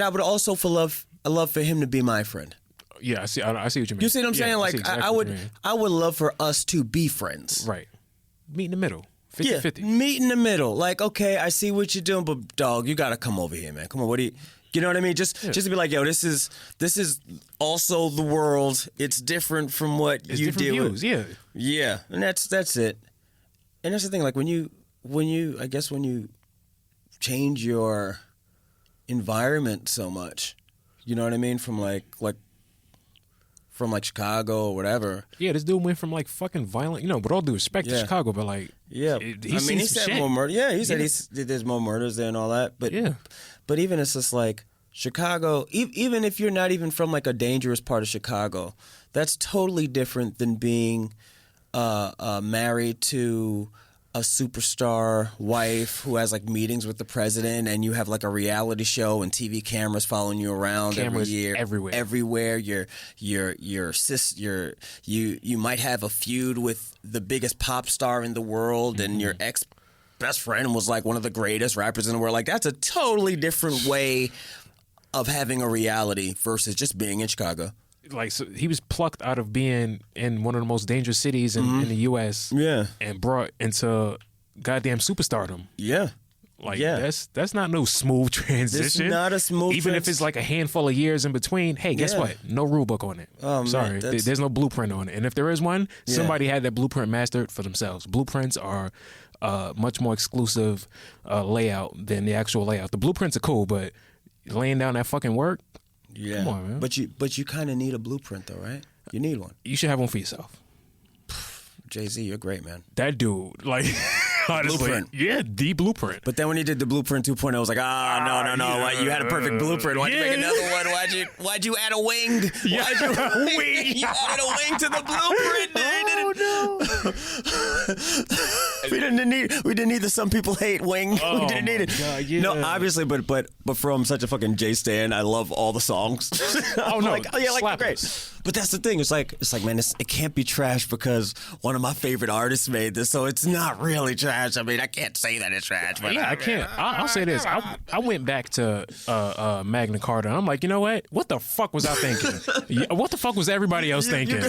I would also love for him to be my friend. Yeah, I see what you mean. You see what I'm saying? Like, exactly I would love for us to be friends. Right. Meet in the middle. 50-50. Yeah, meet in the middle. Like, okay, I see what you're doing, but dog, you gotta come over here, man. Come on, what do you know what I mean? Just to be like, yo, this is also the world. It's different from what you do. Views, yeah. Yeah, and that's it. And that's the thing. Like when you change your environment so much, you know what I mean? From like Chicago or whatever. Yeah, this dude went from like fucking violent, with all due respect to Chicago, but like, he said more murder. Yeah, he said there's more murders there and all that. But but even it's just like Chicago, even if you're not even from like a dangerous part of Chicago, that's totally different than being married to a superstar wife who has like meetings with the president, and you have like a reality show and TV cameras following you around Cameras every year, everywhere. You might have a feud with the biggest pop star in the world, and your ex best friend was like one of the greatest rappers in the world. Like that's a totally different way of having a reality versus just being in Chicago. Like, so he was plucked out of being in one of the most dangerous cities in the U.S. Yeah. And brought into goddamn superstardom. Yeah. Like, that's not no smooth transition. It's not a smooth Even if it's like a handful of years in between, hey, guess what? No rule book on it. Oh, sorry. man, There's no blueprint on it. And if there is one, somebody had that blueprint mastered for themselves. Blueprints are much more exclusive layout than the actual layout. The blueprints are cool, but laying down that fucking work, yeah. Come on, man. But you kind of need a blueprint though, right? You need one. You should have one for yourself. Jay-Z, you're great, man. That dude, like, honestly, Blueprint. yeah, the blueprint. But then when he did the Blueprint 2.0, I was like, no. Yeah. Why, you had a perfect blueprint. Why'd you make another one? Why'd you add a wing? Yeah. Why'd you wing? You added a wing to the blueprint. No. we didn't need the some people hate wing. Oh, we didn't need it. God, yeah. No, obviously, but from such a fucking Jay stan, I love all the songs. Oh no, like, oh yeah, like slappers. great. But that's the thing. It's like man, it can't be trash because one of my favorite artists made this, so it's not really trash. I mean, I can't say that it's trash. But Yeah, I can't. I'll say this. I went back to Magna Carta. I'm like, you know what? What the fuck was I thinking? What the fuck was everybody else thinking?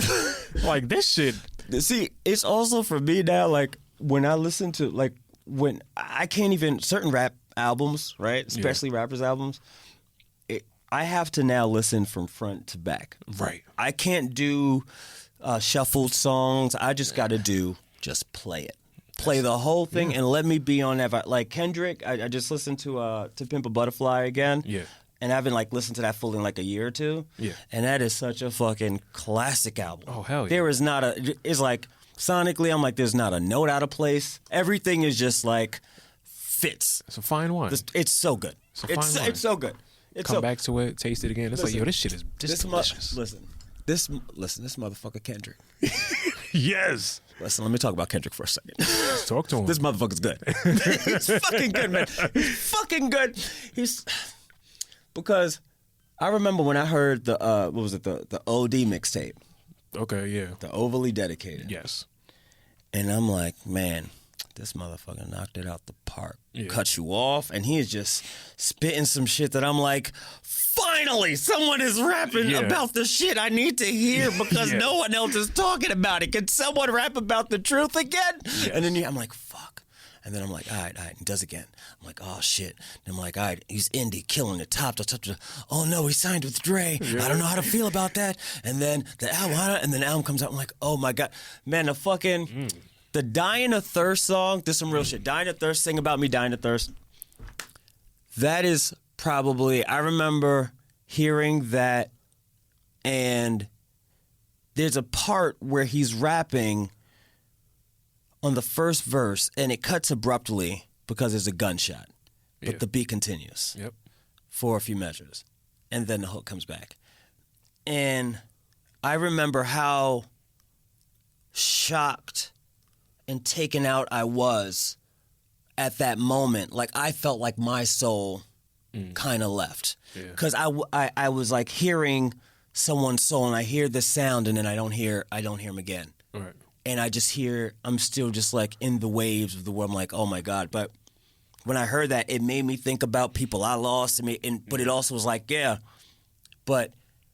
Like this shit. See, it's also for me now. Like when I listen to when I can't even certain rap albums, right? Especially rappers' albums. I have to now listen from front to back. Right. I can't do shuffled songs. I just got to just play it. Play the whole thing and let me be on that. Like Kendrick, I just listened to Pimp a Butterfly again. Yeah. And I haven't listened to that fully in like a year or two. Yeah. And that is such a fucking classic album. Oh, hell yeah. There is not it's like sonically, I'm like, there's not a note out of place. Everything is just like fits. It's a fine wine. It's so good. It's a fine wine. It's so good. Come back to it, taste it again. It's like, yo, this shit is just delicious. This motherfucker Kendrick. Yes. Listen, let me talk about Kendrick for a second. Let's talk to him. This motherfucker's good. He's fucking good, man. He's fucking good. Because I remember when I heard the the OD mixtape, Okay, yeah. the Overly Dedicated. Yes. And I'm like, man, this motherfucker knocked it out the park. Yeah. Cut you off, and he is just spitting some shit that I'm like, finally, someone is rapping about the shit I need to hear because no one else is talking about it. Can someone rap about the truth again? Yes. And then I'm like, fuck. And then I'm like, all right, he does again. I'm like, oh shit. And I'm like, all right, he's indie, killing it, top. Oh no, he signed with Dre. I don't know how to feel about that. And then the album comes out. I'm like, oh my god, man, the fucking. The Dying of Thirst song, this is some real shit. Dying of Thirst, Sing About Me, Dying of Thirst. That is probably, I remember hearing that, and there's a part where he's rapping on the first verse, and it cuts abruptly because there's a gunshot. But the beat continues for a few measures, and then the hook comes back. And I remember how shocked and taken out I was at that moment. Like I felt like my soul kind of left because I was like hearing someone's soul, and I hear the sound, and then I don't hear him again. Right. And I'm still just like in the waves of the world. I'm like, oh my god. But when I heard that, it made me think about people I lost. But it also was like,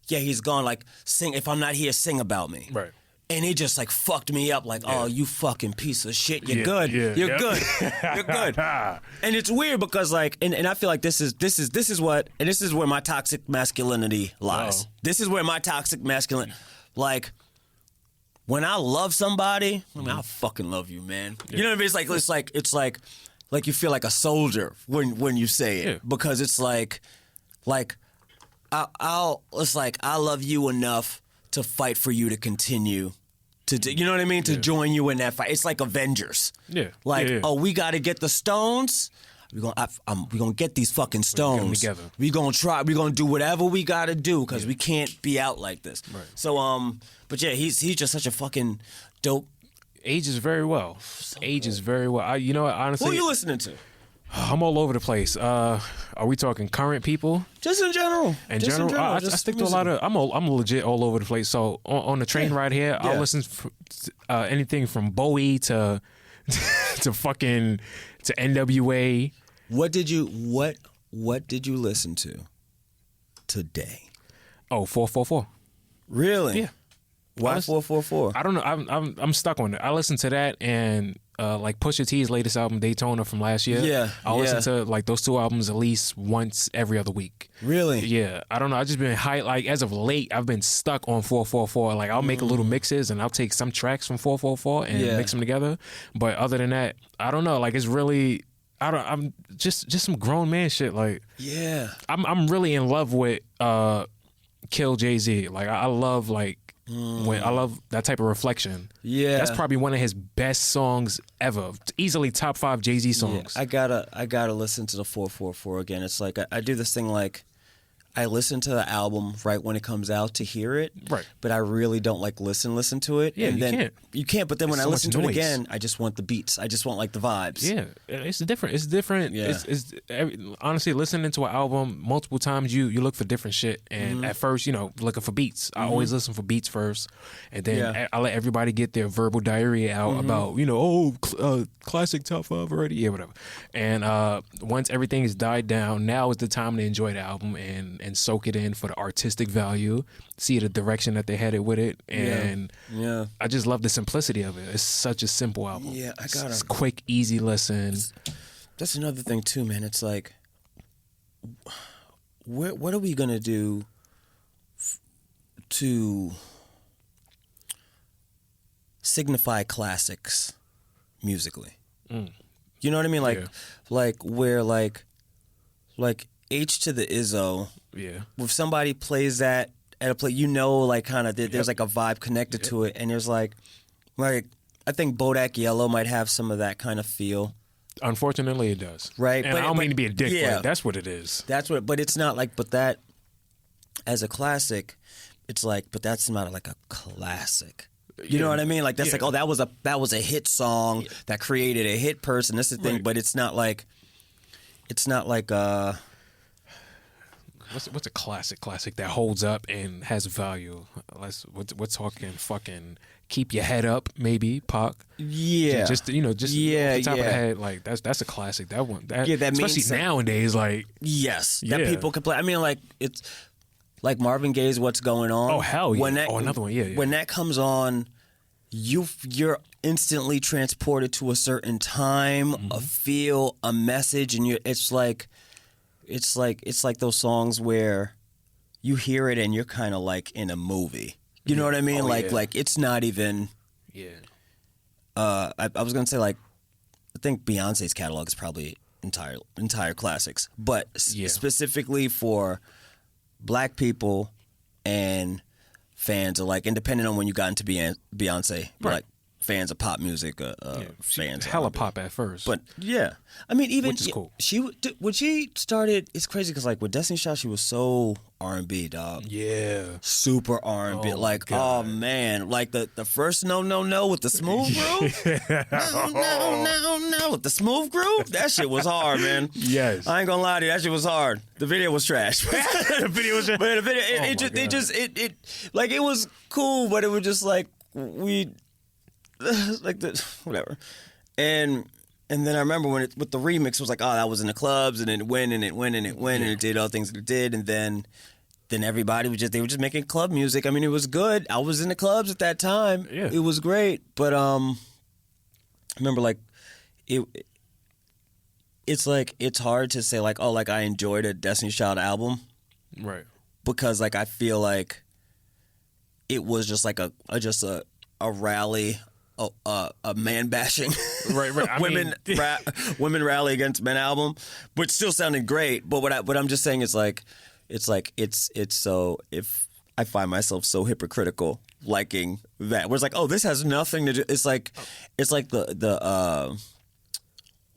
he's gone. Like sing. If I'm not here, sing about me. Right. And it just like fucked me up. Like, oh, you fucking piece of shit. You're good. You're good. You're good. And it's weird because like, and I feel like this is where my toxic masculinity lies. Oh. This is where my toxic masculinity, like, when I love somebody, I mean, I fucking love you, man. You know what I mean? It's like you feel like a soldier when you say it because it's like I love you enough to fight for you to continue. You know what I mean? To join you in that fight. It's like Avengers. Yeah. Like, oh, we got to get the stones. we gonna get these fucking stones together. We gonna try. We gonna do whatever we gotta do because we can't be out like this. Right. So but yeah, he's just such a fucking dope. Ages very well. Ages very well. You know what? Honestly, Who are you listening to? I'm all over the place. Are we talking current people? Just in general. In general, I just stick to a lot of. I'm legit all over the place. So on the train ride here, I'll listen anything from Bowie to fucking to NWA. What did you listen to today? Oh, 444. Really? Yeah. Why 444? I don't know. I'm stuck on it. I listened to that and like Pusha T's latest album, Daytona, from last year. Yeah, I listen to like those two albums at least once every other week. Really? Yeah. I don't know. I just been like as of late, I've been stuck on 444. Like I'll make a little mixes and I'll take some tracks from 444 and mix them together. But other than that, I don't know. Like it's really. I'm just some grown man shit. Like I'm really in love with Kill Jay-Z. Like I love like when I love that type of reflection. Yeah, that's probably one of his best songs ever. Easily top 5 Jay-Z songs. Yeah, I gotta listen to the 444 again. It's like I do this thing like I listen to the album right when it comes out to hear it, right? But I really don't like listen to it. Yeah, and then you can't. But then when I listen to it again, I just want the beats. I just want like the vibes. Yeah, it's different. It's different. Yeah. Honestly, listening to an album multiple times, you look for different shit. And at first, looking for beats. I always listen for beats first, and then I let everybody get their verbal diarrhea out about classic top 5 already. Yeah, whatever. And once everything is died down, now is the time to enjoy the album and soak it in for the artistic value, see the direction that they headed with it, and I just love the simplicity of it. It's such a simple album. Yeah, It's quick, easy listen. That's another thing too, man. It's like, what are we gonna do to signify classics musically? You know what I mean? Like where like H to the Izzo. Yeah. If somebody plays that at a play, like kind of there's like a vibe connected to it, and there's like I think Bodak Yellow might have some of that kind of feel. Unfortunately, it does. Right. And I don't mean to be a dick, but that's what it is. But it's not like, but that as a classic, it's like, but that's not like a classic. You know what I mean? Like that's like, oh, that was a hit song that created a hit person. That's the thing, but it's not like What's a classic that holds up and has value? We're talking fucking Keep Your Head Up, maybe Pac. Yeah, just off the top of the head, like that's a classic. That one, that especially nowadays, like that people can play. I mean, like it's like Marvin Gaye's "What's Going On." Oh hell yeah! Another one, yeah. When that comes on, you're instantly transported to a certain time, a feel, a message, and it's like those songs where you hear it and you're kind of like in a movie. You know what I mean? Like it's not even. Yeah. I was gonna say like, I think Beyonce's catalog is probably entire classics, but specifically for Black people and fans of like, and depending on when you got into Beyonce, like fans of pop music, fans hella pop at first, but I mean even which is cool. When she started, it's crazy because like with Destiny Child, she was so R&B, dog. Yeah, super R&B. Oh man, like the first no with the smooth groove, no with the smooth groove. That shit was hard, man. Yes, I ain't gonna lie to you, that shit was hard. The video was trash. The video was trash. But the video, it like it was cool, but it was just like like the whatever, and then I remember when with the remix it was like, oh, that was in the clubs, and then it went and it did all the things that it did, and then everybody they were just making club music. I mean, it was good. I was in the clubs at that time. Yeah, it was great. But I remember like it's like it's hard to say like, oh, like I enjoyed a Destiny's Child album, right? Because like I feel like it was just like a rally. A man bashing, right? Women rally against men album, which still sounded great. But what I'm just saying is like, it's so, if I find myself so hypocritical liking that, where it's like, oh, this has nothing to do. It's like the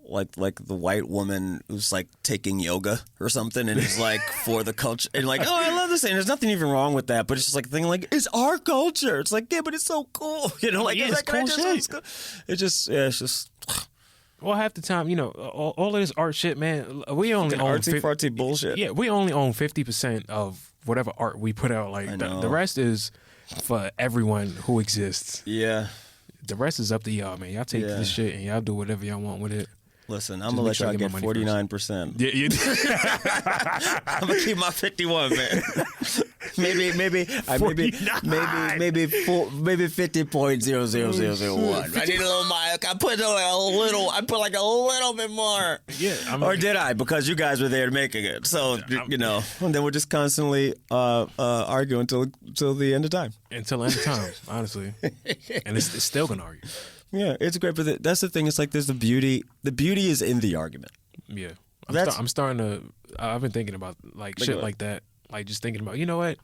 like the white woman who's like taking yoga or something and is like for the culture and like, oh, I love this, and there's nothing even wrong with that, but it's just like thing like it's our culture. It's like, yeah, but it's so cool, you know, like Yeah, it's it's like cool shit. It's just Well, half the time, you know, all of this art shit, man. We only own artsy fartsy bullshit. Yeah, we only own 50% of whatever art we put out. Like the rest is for everyone who exists. Yeah. The rest is up to y'all, man. Y'all take this shit and y'all do whatever y'all want with it. Listen, I'm gonna let y'all get 49%. Yeah, I'm gonna keep my 51, man. maybe 50.00001. I need a little mic. I put like a little bit more. Yeah, or did I? Because you guys were there making it. So you know, and then we'll just constantly argue until the end of time. Until the end of time, honestly, and it's still gonna argue. Yeah, it's great, but that's the thing. It's like there's the beauty. The beauty is in the argument. Yeah, I'm starting to. I've been thinking about like shit like that. Like just thinking about, you know what?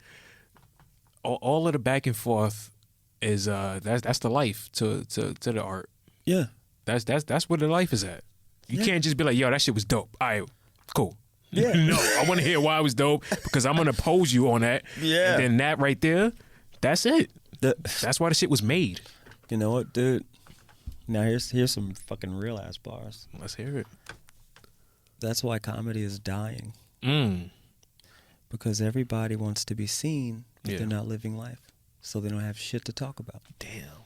All of the back and forth is that's the life to the art. Yeah, that's where the life is at. You can't just be like, yo, that shit was dope. All right, cool. Yeah. No, I want to hear why it was dope because I'm gonna oppose you on that. Yeah, and then that right there, that's it. That's why the shit was made. You know what, dude? Now here's some fucking real ass bars. Let's hear it. That's why comedy is dying. Because everybody wants to be seen, but they're not living life. So they don't have shit to talk about. Damn.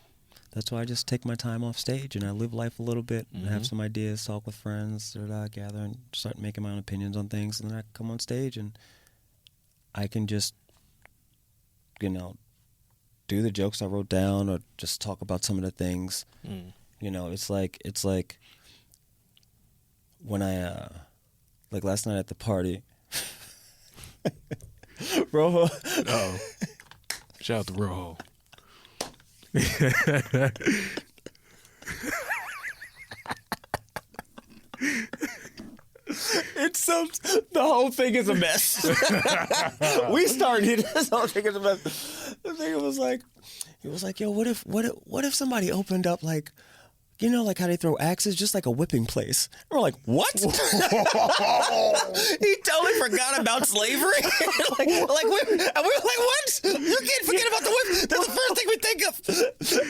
That's why I just take my time off stage and I live life a little bit and have some ideas, talk with friends, gather and start making my own opinions on things. And then I come on stage and I can just, you know, do the jokes I wrote down or just talk about some of the things. You know, it's like when I like last night at the party. Rojo. Oh, shout out to Rojo. The whole thing is a mess. We started this whole thing is a mess. The thing was like, he was like, yo, what if somebody opened up like, you know, like how they throw axes, just like a whipping place. And we're like, what? He totally forgot about slavery. and we were like, what? You can't forget about the whip. That's the first thing we think of.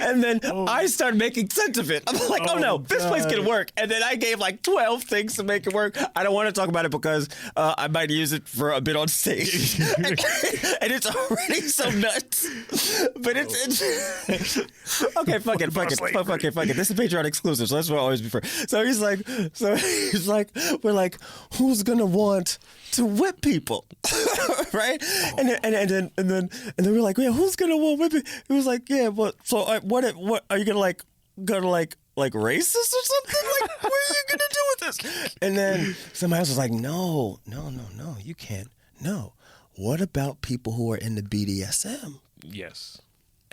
And then I started making sense of it. I'm like, oh no, this place can work. And then I gave like 12 things to make it work. I don't want to talk about it because I might use it for a bit on stage. and it's already so nuts. But it's okay, fuck it. This is Patreon exclusive, so that's what I always prefer. So he's like, we're like, who's gonna want to whip people, right? And then we're like, yeah, who's gonna want whip people? He was like, yeah, but so what are you gonna like racist or something? Like, what are you gonna do with this? And then somebody else was like, no, you can't. No, what about people who are in the BDSM? Yes.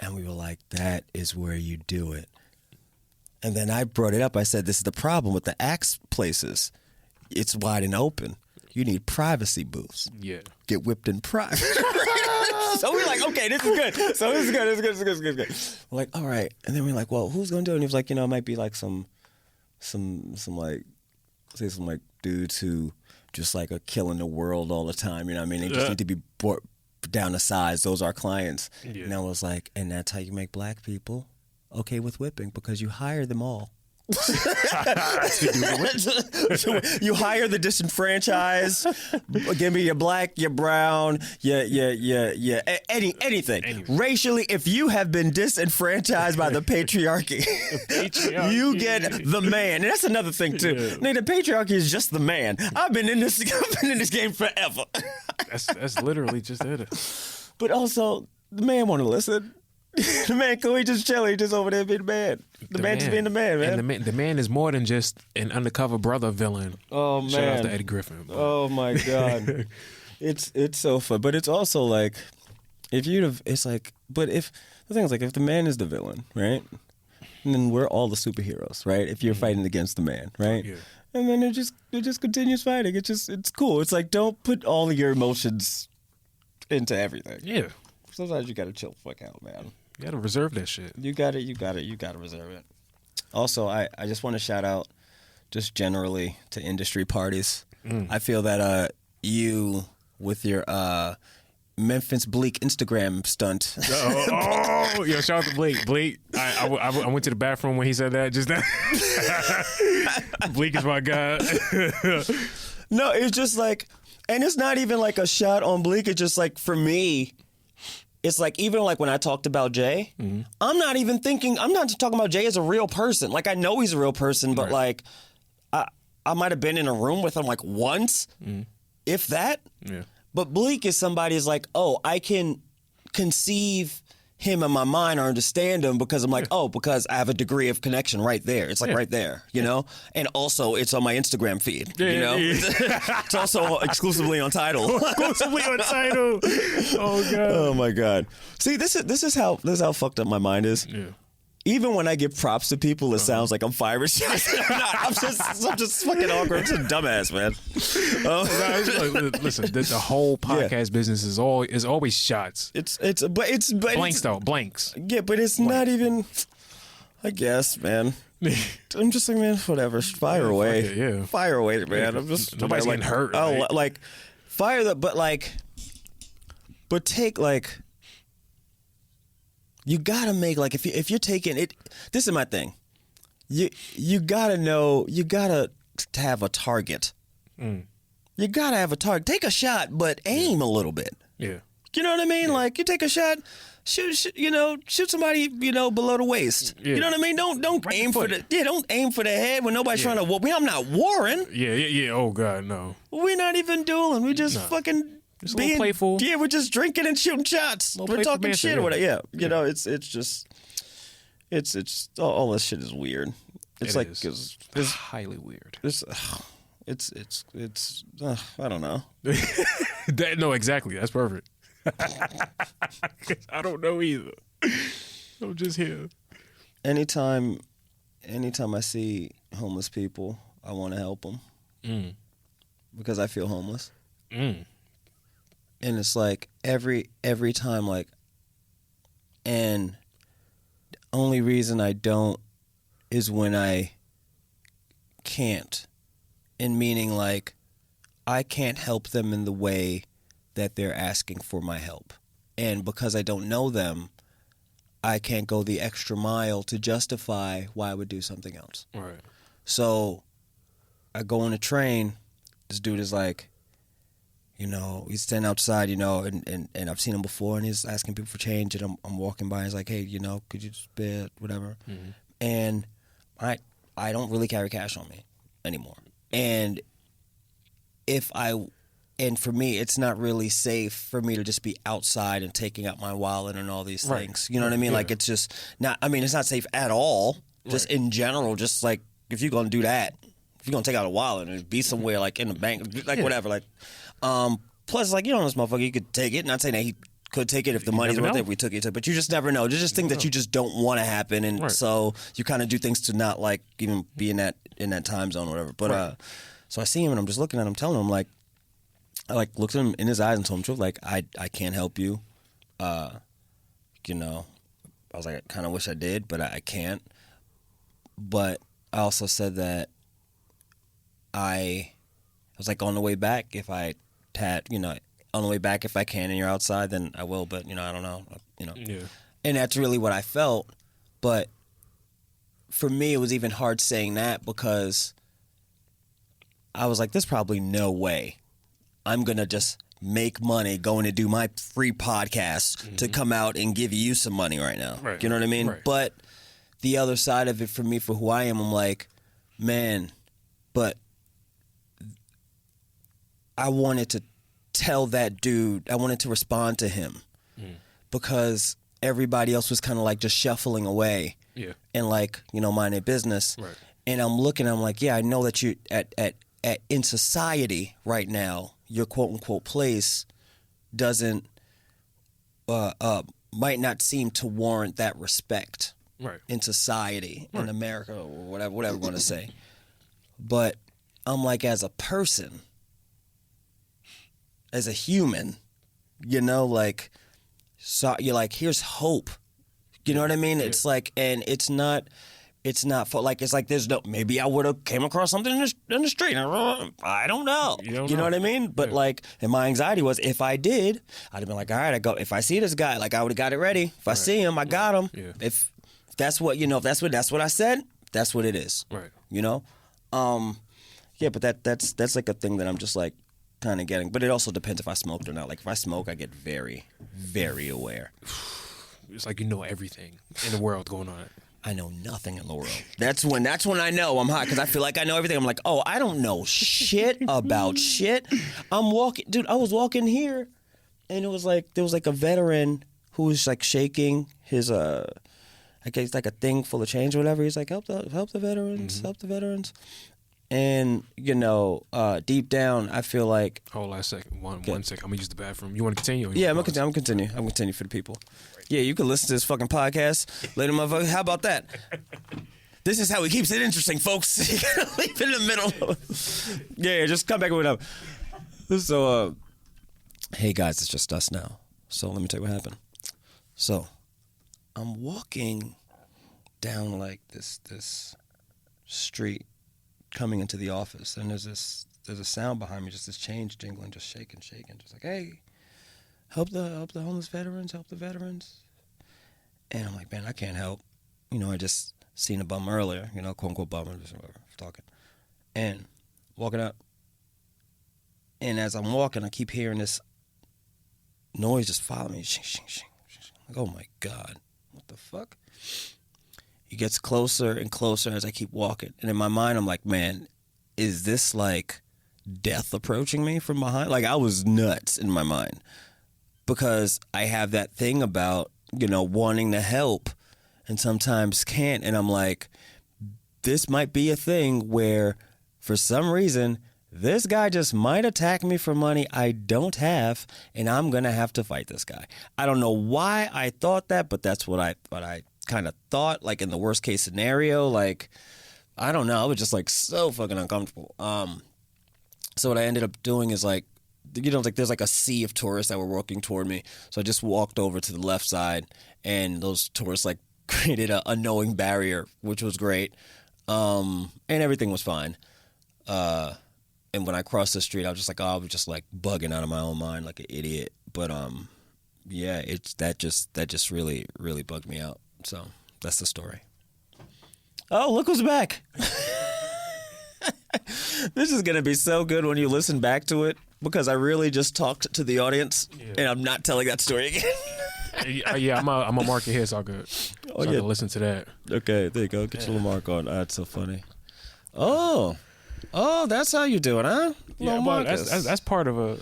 And we were like, that is where you do it. And then I brought it up. I said, this is the problem with the axe places. It's wide and open. You need privacy booths. Yeah. Get whipped in private. So we're like, okay, this is good. So this is good. We're like, all right. And then we're like, well, who's going to do it? And he was like, you know, it might be like some like, say some like dudes who just like are killing the world all the time. You know what I mean? They just need to be brought down to size. Those are our clients. Yeah. And I was like, and that's how you make black people okay with whipping, because you hire them all. You hire the disenfranchised. Give me your black, your brown, anything. Racially, if you have been disenfranchised by the patriarchy, you get the man. And that's another thing too. Yeah. The patriarchy is just the man. I've been in this game forever. That's literally just it. But also, the man want to listen. The man, cool, he just chilling, he just over there being the man. The man just being the man, man. And the man is more than just an undercover brother villain. Oh man! Shout out to Eddie Griffin. But. Oh my god, it's so fun, but it's also like it's like, but if the thing is like, if the man is the villain, right? And then we're all the superheroes, right? If you're fighting against the man, right? Yeah. And then it just continues fighting. It's cool. It's like, don't put all of your emotions into everything. Yeah. Sometimes you gotta chill the fuck out, man. You gotta reserve that shit. You gotta reserve it. Also, I just want to shout out just generally to industry parties. I feel that you with your Memphis Bleak Instagram stunt. Yo, shout out to Blake. Blake, I went to the bathroom when he said that just now. Bleak is my guy. No, it's just like, and it's not even like a shot on Bleak. It's just like, for me, it's like, even like when I talked about Jay, I'm not talking about Jay as a real person. Like, I know he's a real person, but like, I might have been in a room with him like once, if that. Yeah. But Bleak is somebody who's like, oh, I can conceive him in my mind or understand him because I'm like, because I have a degree of connection right there. It's like right there, you know? And also, it's on my Instagram feed, you know? It's also exclusively on Tidal. Exclusively on Tidal. Oh, God. Oh, my God. See, this is how fucked up my mind is. Yeah. Even when I give props to people, it sounds like I'm firing shots. I'm just fucking awkward. I'm just a dumbass, man. Listen, the whole podcast business is always shots. But Blanks. Yeah, but it's not even. I guess, man. I'm just like, man, whatever. Fire away. Fire away, man. I'm just nobody's getting hurt. Oh, right? like fire the, but take like. You gotta make, like, if you're taking it, this is my thing. You gotta know, you gotta have a target. You gotta have a target. Take a shot, but aim a little bit. Yeah. You know what I mean? Yeah. Like, you take a shot, shoot somebody, below the waist. Yeah. You know what I mean? Don't right aim for don't aim for the head when nobody's trying to whoop me. I'm not warring. Yeah. Oh God, no. We're not even dueling. We just fucking. Just a little playful. Yeah, we're just drinking and shooting shots. We're talking shit or whatever. Yeah, it's just all this shit is weird. It's it's highly weird. It's I don't know. No, exactly. That's perfect. I don't know either. I'm just here. Anytime I see homeless people, I want to help them because I feel homeless. And it's like every time, like, and the only reason I don't is when I can't. And meaning, like, I can't help them in the way that they're asking for my help. And because I don't know them, I can't go the extra mile to justify why I would do something else. Right. So I go on a train. This dude is like, he's standing outside, and I've seen him before, and he's asking people for change, and I'm walking by, and he's like, hey, could you just bear whatever? And I don't really carry cash on me anymore. And for me, it's not really safe for me to just be outside and taking out my wallet and all these things. You know what I mean? Yeah. Like, it's just not, it's not safe at all. Just in general, just like, if you're going to do that, if you're going to take out a wallet and be somewhere, like, in the bank, like, whatever, like, plus, like, this motherfucker, you could take it. Not saying that he could take it if the money's worth it, if we took it, but you just never know. There's just things that you just don't want to happen, and so you kind of do things to not, like, even be in that time zone or whatever. But so I see him, and I'm just looking at him, telling him, like, I like looked at him in his eyes and told him, truth, like, I can't help you. I was like, I kind of wish I did, but I can't. But I also said that I was like, on the way back, if I had, on the way back, if I can, and you're outside, then I will. But I don't know, Yeah. And that's really what I felt. But for me, it was even hard saying that because I was like, there's probably no way I'm gonna just make money going to do my free podcast to come out and give you some money right now. Right. You know what I mean? Right. But the other side of it for me, for who I am, I'm like, man, but I wanted to tell that dude, I wanted to respond to him because everybody else was kind of like just shuffling away and like, mind their business. Right. And I'm looking, I'm like, yeah, I know that you in society right now, your quote unquote place doesn't might not seem to warrant that respect in society in America or whatever we're going to say. But I'm like, as a person, as a human, like, so you're like, here's hope. You know what I mean? It's like, and it's not, it's not for like it's like there's no maybe I would have came across something in the street. I don't know. You know what I mean? But like, and my anxiety was if I did, I'd have been like, all right, I go. If I see this guy, like I would have got it ready. If I see him, I got him. Yeah. If that's what if that's what I said, that's what it is. Right. You know. Yeah, but that's like a thing that I'm just like kind of getting. But it also depends if I smoked or not. Like if I smoke, I get very, very aware. It's like you know everything in the world going on. I know nothing in the world. That's when I know I'm hot because I feel like I know everything. I'm like, oh, I don't know shit about shit. I'm walking, dude. I was walking here, and it was like there was like a veteran who was like shaking his I guess like a thing full of change or whatever. He's like, help the veterans, help the veterans. And deep down, I feel like. Hold last second, one second. I'm gonna use the bathroom. You want to continue? Yeah, I'm gonna continue. I'm gonna continue for the people. Yeah, you can listen to this fucking podcast later, motherfucker. How about that? This is how he keeps it interesting, folks. You gotta leave it in the middle. Yeah, just come back with up. So, hey guys, it's just us now. So let me tell you what happened. So, I'm walking down like this street coming into the office, and there's a sound behind me, just this change jingling, just shaking, just like, hey, help the homeless veterans, help the veterans. And I'm like, man, I can't help. I just seen a bum earlier, quote unquote bum, or just whatever, talking. And walking up. And as I'm walking, I keep hearing this noise just following me. Shing, shing, shing, shing. Like, oh my God, what the fuck? He gets closer and closer as I keep walking. And in my mind, I'm like, man, is this like death approaching me from behind? Like, I was nuts in my mind. Because I have that thing about, wanting to help and sometimes can't. And I'm like, this might be a thing where for some reason, this guy just might attack me for money I don't have, and I'm going to have to fight this guy. I don't know why I thought that, but that's what I kind of thought, like in the worst case scenario. Like, I don't know. I was just like so fucking uncomfortable. So what I ended up doing is like, like there's like a sea of tourists that were walking toward me. So I just walked over to the left side, and those tourists like created a knowing barrier, which was great. And everything was fine. And when I crossed the street, I was just like, I was just like bugging out of my own mind like an idiot. But yeah, that just really, really bugged me out. So that's the story. Oh, look who's back. This is going to be so good when you listen back to it, because I really just talked to the audience, and I'm not telling that story again. Yeah, I'm a mark it here, so good. Oh, yeah. I can listen to that. Okay, there you go. Get your little mark on. That's so funny. Oh, that's how you do it, huh? Yeah, but that's part of a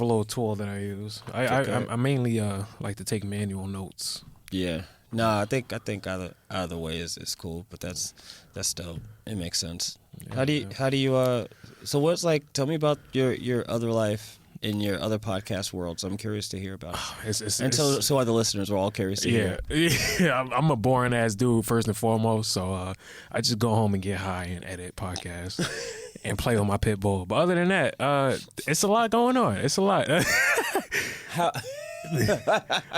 little tool that I use. I mainly like to take manual notes. Yeah. No, I think either way is cool, but that's dope. It makes sense. Yeah, how do you so what's like, tell me about your other life in your other podcast worlds. I'm curious to hear about it. So are the listeners. We're all curious to hear. Yeah, I'm a boring ass dude first and foremost, so I just go home and get high and edit podcasts and play with my pit bull. But other than that, it's a lot going on. It's a lot. How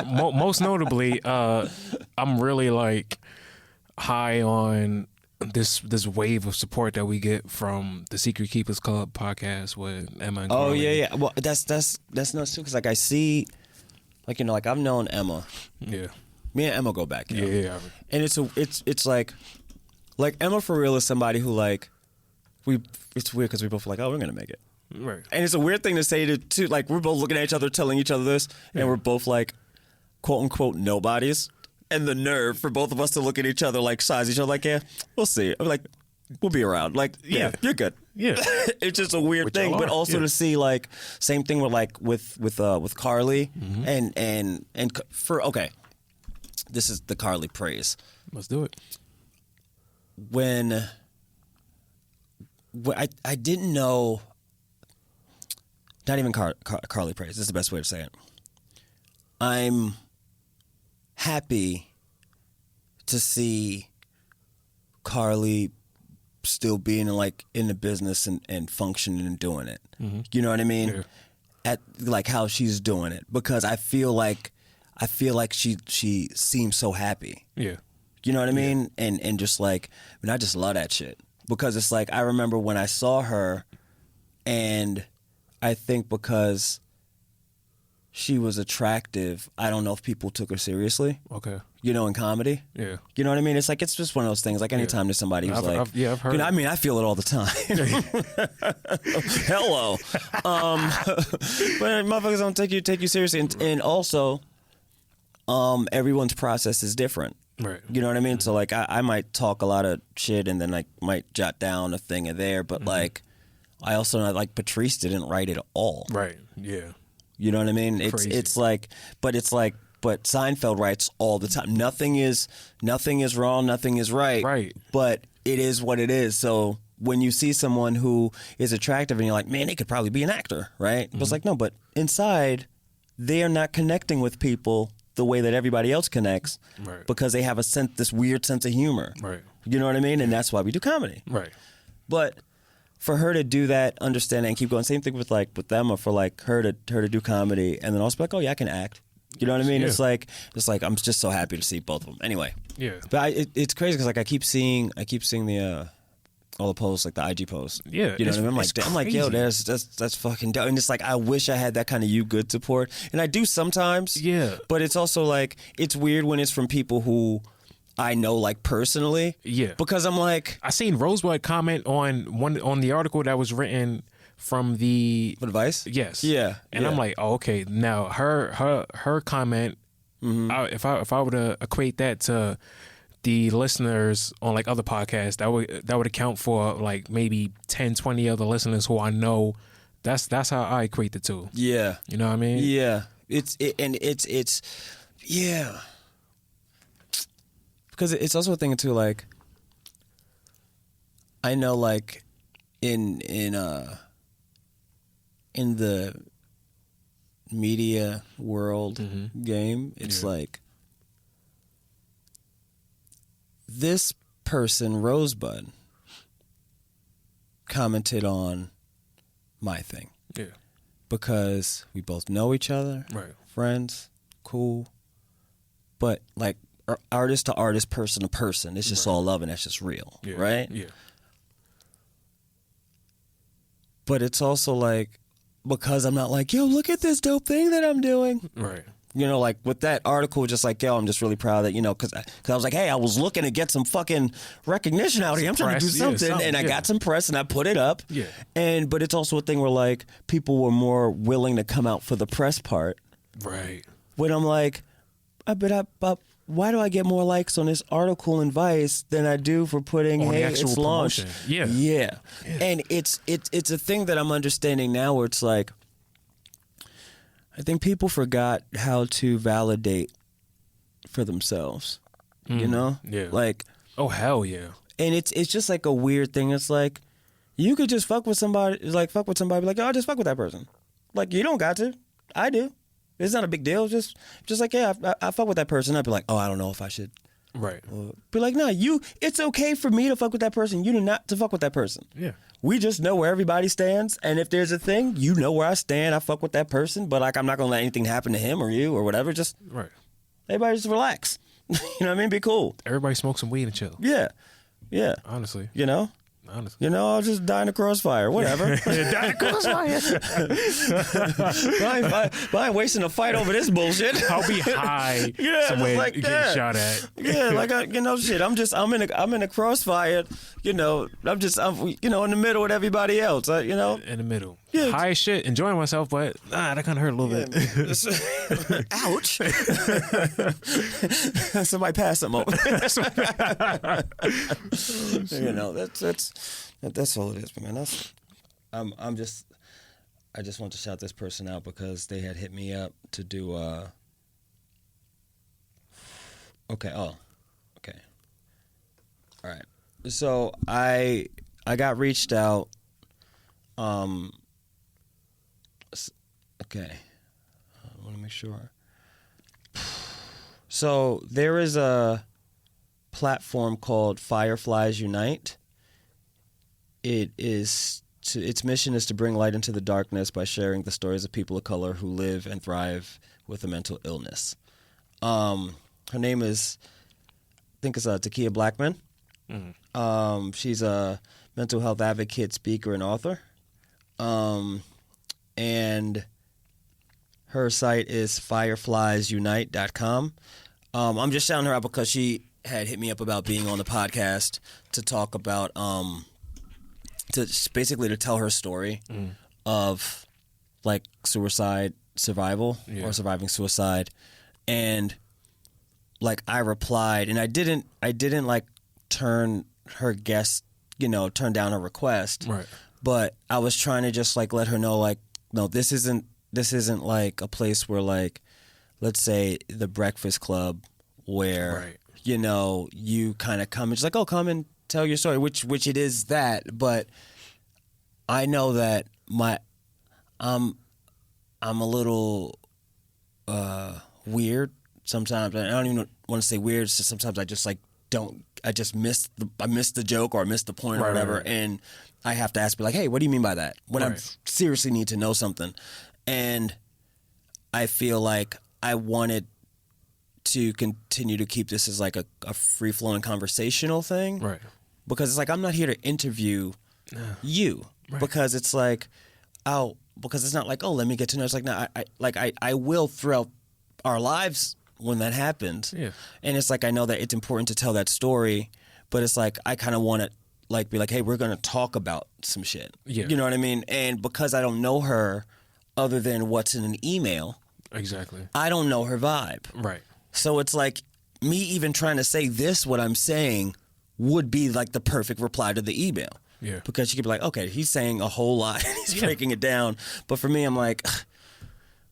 most notably, I'm really like high on this wave of support that we get from the Secret Keepers Club podcast with Emma and Carly. Yeah. Well, that's nuts too, because like I see, like like I've known Emma. Yeah. Me and Emma go back. Yeah. And it's like Emma for real is somebody who like it's weird because we both like, oh, we're gonna make it. Right. And it's a weird thing to say to like, we're both looking at each other, telling each other this, and we're both like, quote unquote, nobodies. And the nerve for both of us to look at each other, like size each other, like, yeah, we'll see. I'm like, we'll be around. Like, yeah, you're good. Yeah. It's just a weird thing, but also to see like same thing with like with Carly, and for okay, this is the Carly praise. Let's do it. When I didn't know. Not even Carly praise. This is the best way to say it. I'm happy to see Carly still being like in the business and functioning and doing it. Mm-hmm. You know what I mean? Yeah. At like how she's doing it, because I feel like she seems so happy. Yeah. You know what I mean? And just like, I mean, I just love that shit. Because it's like, I remember when I saw her, and I think because she was attractive, I don't know if people took her seriously. Okay. You know, in comedy. Yeah. You know what I mean? It's like, it's just one of those things. Like anytime there's somebody who's like, I've heard. you know, I mean, I feel it all the time. Hello. But motherfuckers don't take you seriously. And also, everyone's process is different. Right. You know what I mean? So like, I might talk a lot of shit and then like might jot down a thing or there, but like, I also know like Patrice didn't write it all. Right. Yeah. You know what I mean? Crazy. It's like Seinfeld writes all the time. Nothing is wrong, nothing is right. Right. But it is what it is. So when you see someone who is attractive and you're like, man, they could probably be an actor, right? But it's like, no, but inside, they are not connecting with people the way that everybody else connects, Right. because they have this weird sense of humor. Right. You know what I mean? And that's why we do comedy. Right. But for her to do that, understand it, and keep going. Same thing with them, or for like her to do comedy, and then also be like, oh yeah, I can act. You know what I mean? Yeah. It's like I'm just so happy to see both of them. Anyway, Yeah. but it's crazy because like I keep seeing the all the posts, like the IG posts. Yeah, you know what I mean? I'm like, yo, crazy. that's fucking dope. And it's like, I wish I had that kind of good support, and I do sometimes. Yeah. But it's also like, it's weird when it's from people who I know like personally. Yeah. Because I'm like, I seen Rosebud comment on the article that was written from the advice. Yes. Yeah. And yeah. I'm like, oh, okay. Now her comment. Mm-hmm. If I were to equate that to the listeners on like other podcasts, that would account for like maybe 10, 20 other listeners who I know. That's how I equate the two. Yeah. You know what I mean? Yeah. It's yeah. Because it's also a thing too, like, I know like in the media world game, it's like, this person, Rosebud, commented on my thing. Yeah. Because we both know each other, Right. friends, cool. But like, artist to artist, person to person, it's just all love, and that's just real, Yeah. right? Yeah. But it's also like, because I'm not like, yo, look at this dope thing that I'm doing. Right. You know, like with that article, just like, yo, I'm just really proud that, you know, because I was like, hey, I was looking to get some fucking recognition out here. I'm trying to do Press, yeah, something. And I got some press and I put it up. Yeah. But it's also a thing where like, people were more willing to come out for the press part. Right. When I'm like, why do I get more likes on this article in Vice than I do for putting, On the hey, actual it's launched? promotion. Yeah. And it's a thing that I'm understanding now, where it's like, I think people forgot how to validate for themselves. You know? Yeah. Like, Oh hell yeah. and it's just like a weird thing. It's like, you could just fuck with somebody, be like, oh, I'll just fuck with that person. Like, you don't got to. I do. It's not a big deal. Just like, yeah, I fuck with that person. I'd be like, oh, I don't know if I should. Right. Be like, no, it's okay for me to fuck with that person. You do not to fuck with that person. Yeah. We just know where everybody stands, and if there's a thing, you know where I stand. I fuck with that person, but like, I'm not gonna let anything happen to him or you or whatever. Just Right. everybody just relax. You know what I mean? Be cool. Everybody smoke some weed and chill. Yeah. Honestly. You know, I'll just die in a crossfire. Whatever. Die in a crossfire. I ain't wasting a fight over this bullshit. I'll be high somewhere like getting that. shot at. Yeah, like shit. I'm in a crossfire. I'm in the middle with everybody else. In the middle. Yeah. High as shit, enjoying myself, but that kind of hurt a little bit. Ouch! Somebody pass them over. That's all it is, man. I just want to shout this person out because they had hit me up to do. Okay. All right. So I got reached out. Okay. I want to make sure. So there is a platform called Fireflies Unite. Its mission is to bring light into the darkness by sharing the stories of people of color who live and thrive with a mental illness. Her name is think it's Takia Blackman. She's a mental health advocate, speaker, and author. And her site is firefliesunite.com. I'm just shouting her out because she had hit me up about being on the podcast to talk about, to tell her story of like suicide survival or surviving suicide. And like I replied, and I didn't like turn down her request. Right. But I was trying to just like let her know, like, no, this isn't like a place where, like, let's say the Breakfast Club where you kind of come and just like, oh, come and tell your story, which it is that, but I know that I'm a little weird sometimes. I don't even want to say weird. It's just sometimes I just like I missed the joke or I missed the point or whatever, and I have to ask, be like, hey, what do you mean by that? When I seriously need to know something. And I feel like I wanted to continue to keep this as like a free-flowing conversational thing. Right. Because it's like, I'm not here to interview you. Right. Because it's like, because it's not like, oh, let me get to know. It's like, no, I will throughout our lives when that happens. Yeah. And it's like, I know that it's important to tell that story, but it's like, I kind of want to like be like, hey, we're going to talk about some shit. Yeah. You know what I mean? And because I don't know her other than what's in an email. Exactly. I don't know her vibe. Right. So it's like me even trying to say what I'm saying would be like the perfect reply to the email. Yeah. Because she could be like, okay, he's saying a whole lot. He's breaking it down. But for me, I'm like,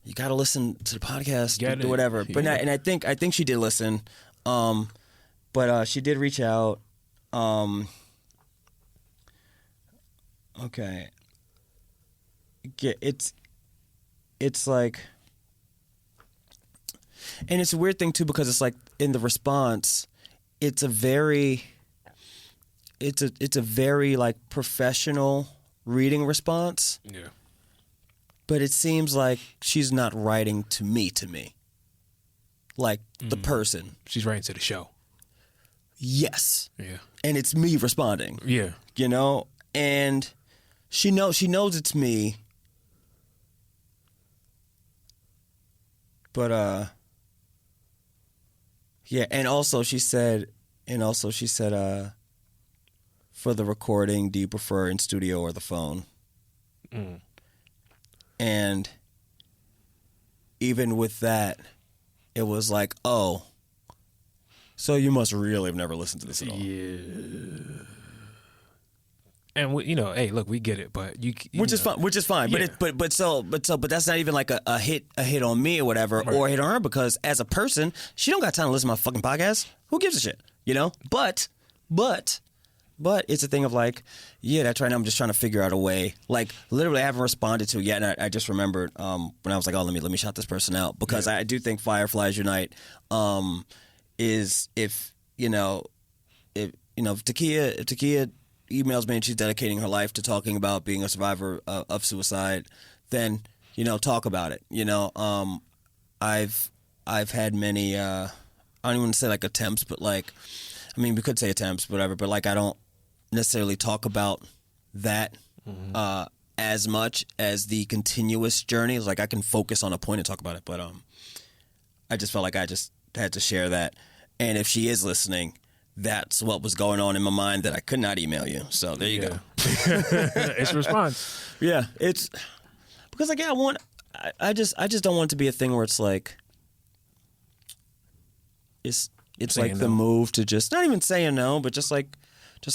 you got to listen to the podcast, do whatever. But and I think she did listen. But she did reach out. Okay. It's like, and it's a weird thing too, because it's like in the response, it's a very like professional reading response. Yeah. But it seems like she's not writing to me. Like the person. She's writing to the show. Yes. Yeah. And it's me responding. Yeah. You know? And she knows it's me. But yeah, and also she said for the recording, do you prefer in studio or the phone? Mm. And even with that, it was like, oh, so you must really have never listened to this at all. Yeah. And hey, look, we get it, but which is fine. Yeah. But that's not even like a hit on me or whatever, right. Or a hit on her, because as a person, she don't got time to listen to my fucking podcast. Who gives a shit, you know? But it's a thing of like, yeah, that's right now I'm just trying to figure out a way. Like literally, I haven't responded to it yet, and I just remembered when I was like, oh, let me shout this person out, because I do think Fireflies Unite is if Takia emails me and she's dedicating her life to talking about being a survivor of suicide, then talk about it. I've had many I don't even want to say like attempts, but like, I mean, we could say attempts, whatever, but like I don't necessarily talk about that as much as the continuous journey. It's like I can focus on a point and talk about it, but I just felt like I just had to share that. And if she is listening, that's what was going on in my mind that I could not email you. So there you go. It's a response. Yeah, it's because like I just don't want it to be a thing where it's like it's like the move to just not even saying no, but just like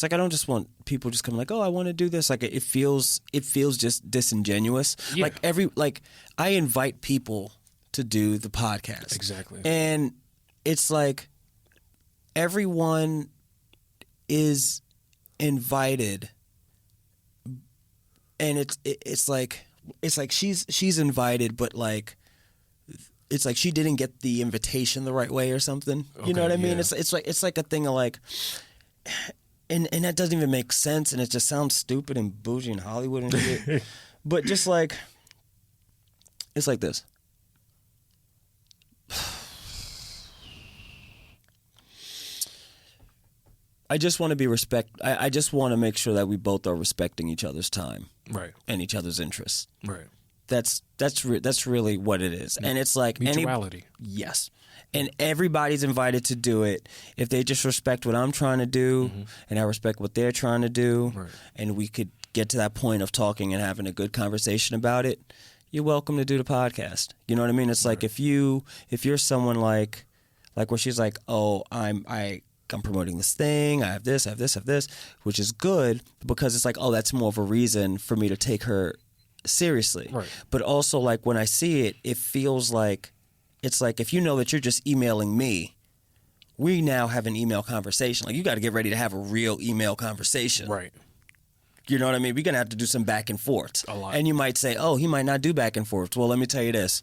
I don't just want people just coming like, oh, I want to do this. Like it feels just disingenuous. Yeah. Like I invite people to do the podcast. Exactly. And it's like everyone is invited, and it's like she's invited, but like it's like she didn't get the invitation the right way or something. Okay, you know what I mean? Yeah. It's like a thing of like, and that doesn't even make sense, and it just sounds stupid and bougie in Hollywood and shit. But just like, it's like this. I just want to be I just want to make sure that we both are respecting each other's time, Right. and each other's interests. Right. That's really what it is, and it's like Mutuality. yes, and everybody's invited to do it if they just respect what I'm trying to do, and I respect what they're trying to do, Right. and we could get to that point of talking and having a good conversation about it. You're welcome to do the podcast. You know what I mean? It's like if you're someone like where she's like, oh, I'm promoting this thing. I have this, which is good because it's like, oh, that's more of a reason for me to take her seriously. Right. But also, like, when I see it, it feels like it's like if you know that you're just emailing me, we now have an email conversation. Like, you got to get ready to have a real email conversation. Right. You know what I mean? We're going to have to do some back and forths. A lot. And you might say, oh, he might not do back and forths. Well, let me tell you this.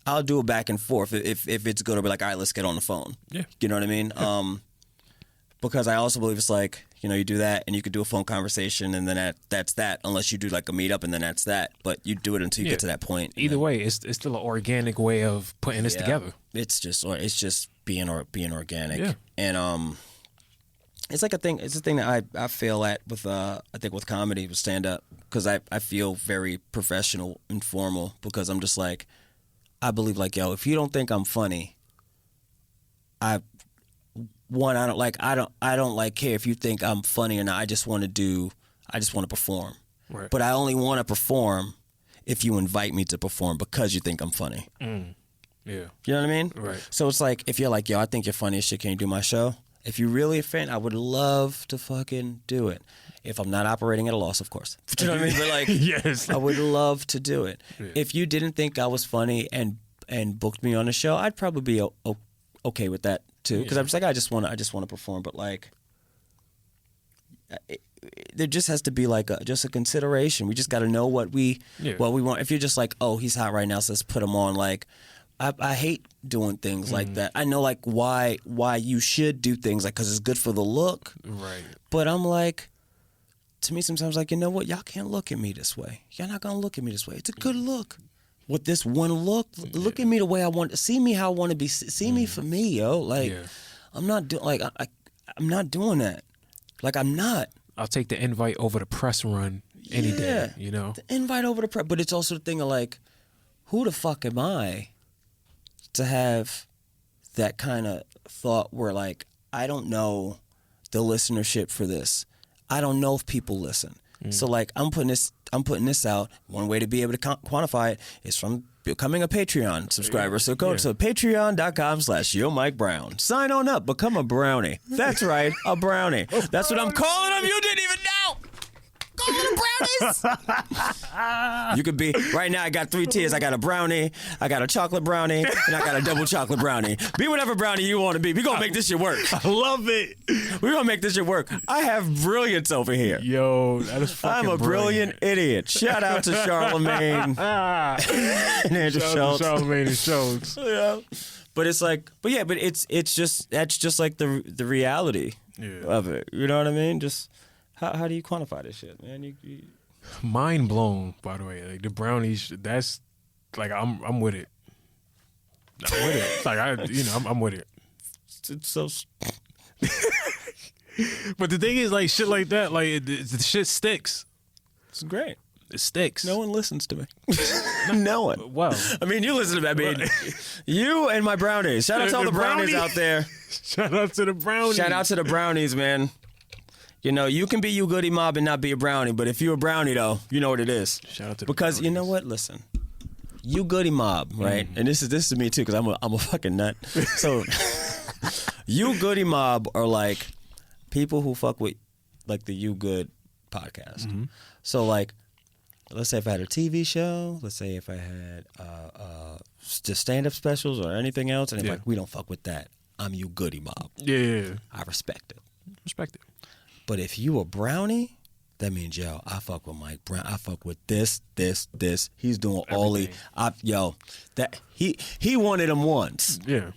I'll do a back and forth if it's good. I'll be like, all right, let's get on the phone. Yeah. You know what I mean? Yeah. Because I also believe it's like, you know, you do that and you could do a phone conversation and then that's that, unless you do like a meetup and then that's that. But you do it until you get to that point. Either way, it's still an organic way of putting this together. It's just being organic. Yeah. And it's like a thing. It's a thing that I feel at with I think with comedy, with stand up, because I feel very professional and formal because I'm just like, I believe like, yo, if you don't think I'm funny, I don't care if you think I'm funny or not. I just want to perform. Right. But I only want to perform if you invite me to perform because you think I'm funny. Yeah. You know what I mean? Right. So it's like, if you're like, yo, I think you're funny as shit, can you do my show? If you're really a fan, I would love to fucking do it. If I'm not operating at a loss, of course. You know what I mean? But like, yes. I would love to do it. Yeah. If you didn't think I was funny and booked me on a show, I'd probably be okay with that too. Because I'm just like, I just want to perform. But like, there just has to be like just a consideration. We just got to know what we want. If you're just like, oh, he's hot right now, so let's put him on. Like, I hate doing things like that. I know like why you should do things like because it's good for the look. Right. But I'm like, to me sometimes like, you know what? Y'all can't look at me this way. Y'all not gonna look at me this way. It's a good look. With this one look, look at me the way I want. See me how I want to be. See me for me, yo. Like, I'm not doing like I'm not doing that. Like I'm not. I'll take the invite over the press run any day. You know, the invite over the press. But it's also the thing of like, who the fuck am I to have that kind of thought where like I don't know the listenership for this. I don't know if people listen. So like I'm putting this out. One way to be able to quantify it is from becoming a Patreon subscriber. So go to patreon.com/YoMikeBrown. Sign on up. Become a brownie. That's right, a brownie. That's what I'm calling them. You didn't even know. Call them brownies. You could be, right now I got 3 tiers. I got a brownie, I got a chocolate brownie, and I got a double chocolate brownie. Be whatever brownie you want to be. We're going to make this shit work. I love it. We're going to make this shit work. I have brilliance over here. Yo, that is fucking I'm a brilliant idiot. Shout out to Charlemagne and Andrew Schultz. Charlemagne and Schultz. Yeah. But it's like, it's just, that's just like the reality of it. You know what I mean? Just, how do you quantify this shit, man? You... Mind blown, by the way. Like the brownies, that's like I'm with it. I'm with it. Like I'm with it. It's so. But the thing is, like shit like that, like the shit sticks. It's great. It sticks. No one listens to me. No one. Well, I mean, you listen to me. I mean, you and my brownies. Shout out to all the brownies out there. Shout out to the brownies. Shout out to the brownies, man. You know, you can be you goody mob and not be a brownie, but if you're a brownie, though, you know what it is. Shout out to the because brownies. You know what? Listen, you goody mob, right? And this is me too, because I'm a fucking nut. So, you goody mob are like people who fuck with like the You Good podcast. So like, let's say if I had a TV show, let's say if I had just stand-up specials or anything else, and they're like, we don't fuck with that. I'm You Goody mob. Yeah. I respect it. Respect it. But if you a brownie, that means, yo, I fuck with Mike Brown. I fuck with this. He's doing all the, that he wanted him once. Yeah.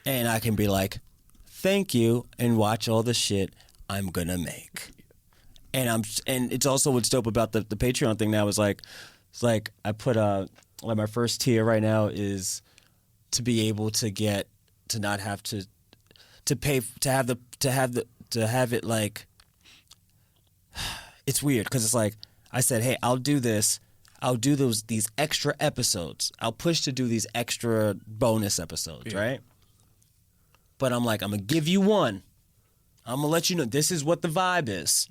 And I can be like, thank you, and watch all the shit I'm gonna make. And it's also what's dope about the Patreon thing now is like, it's like I put like my first tier right now is to be able to not have to pay to have the to have it like, it's weird because it's like I said, hey, I'll do this. I'll do these extra episodes. I'll push to do these extra bonus episodes, right? But I'm like, I'm gonna give you one. I'm gonna let you know this is what the vibe is.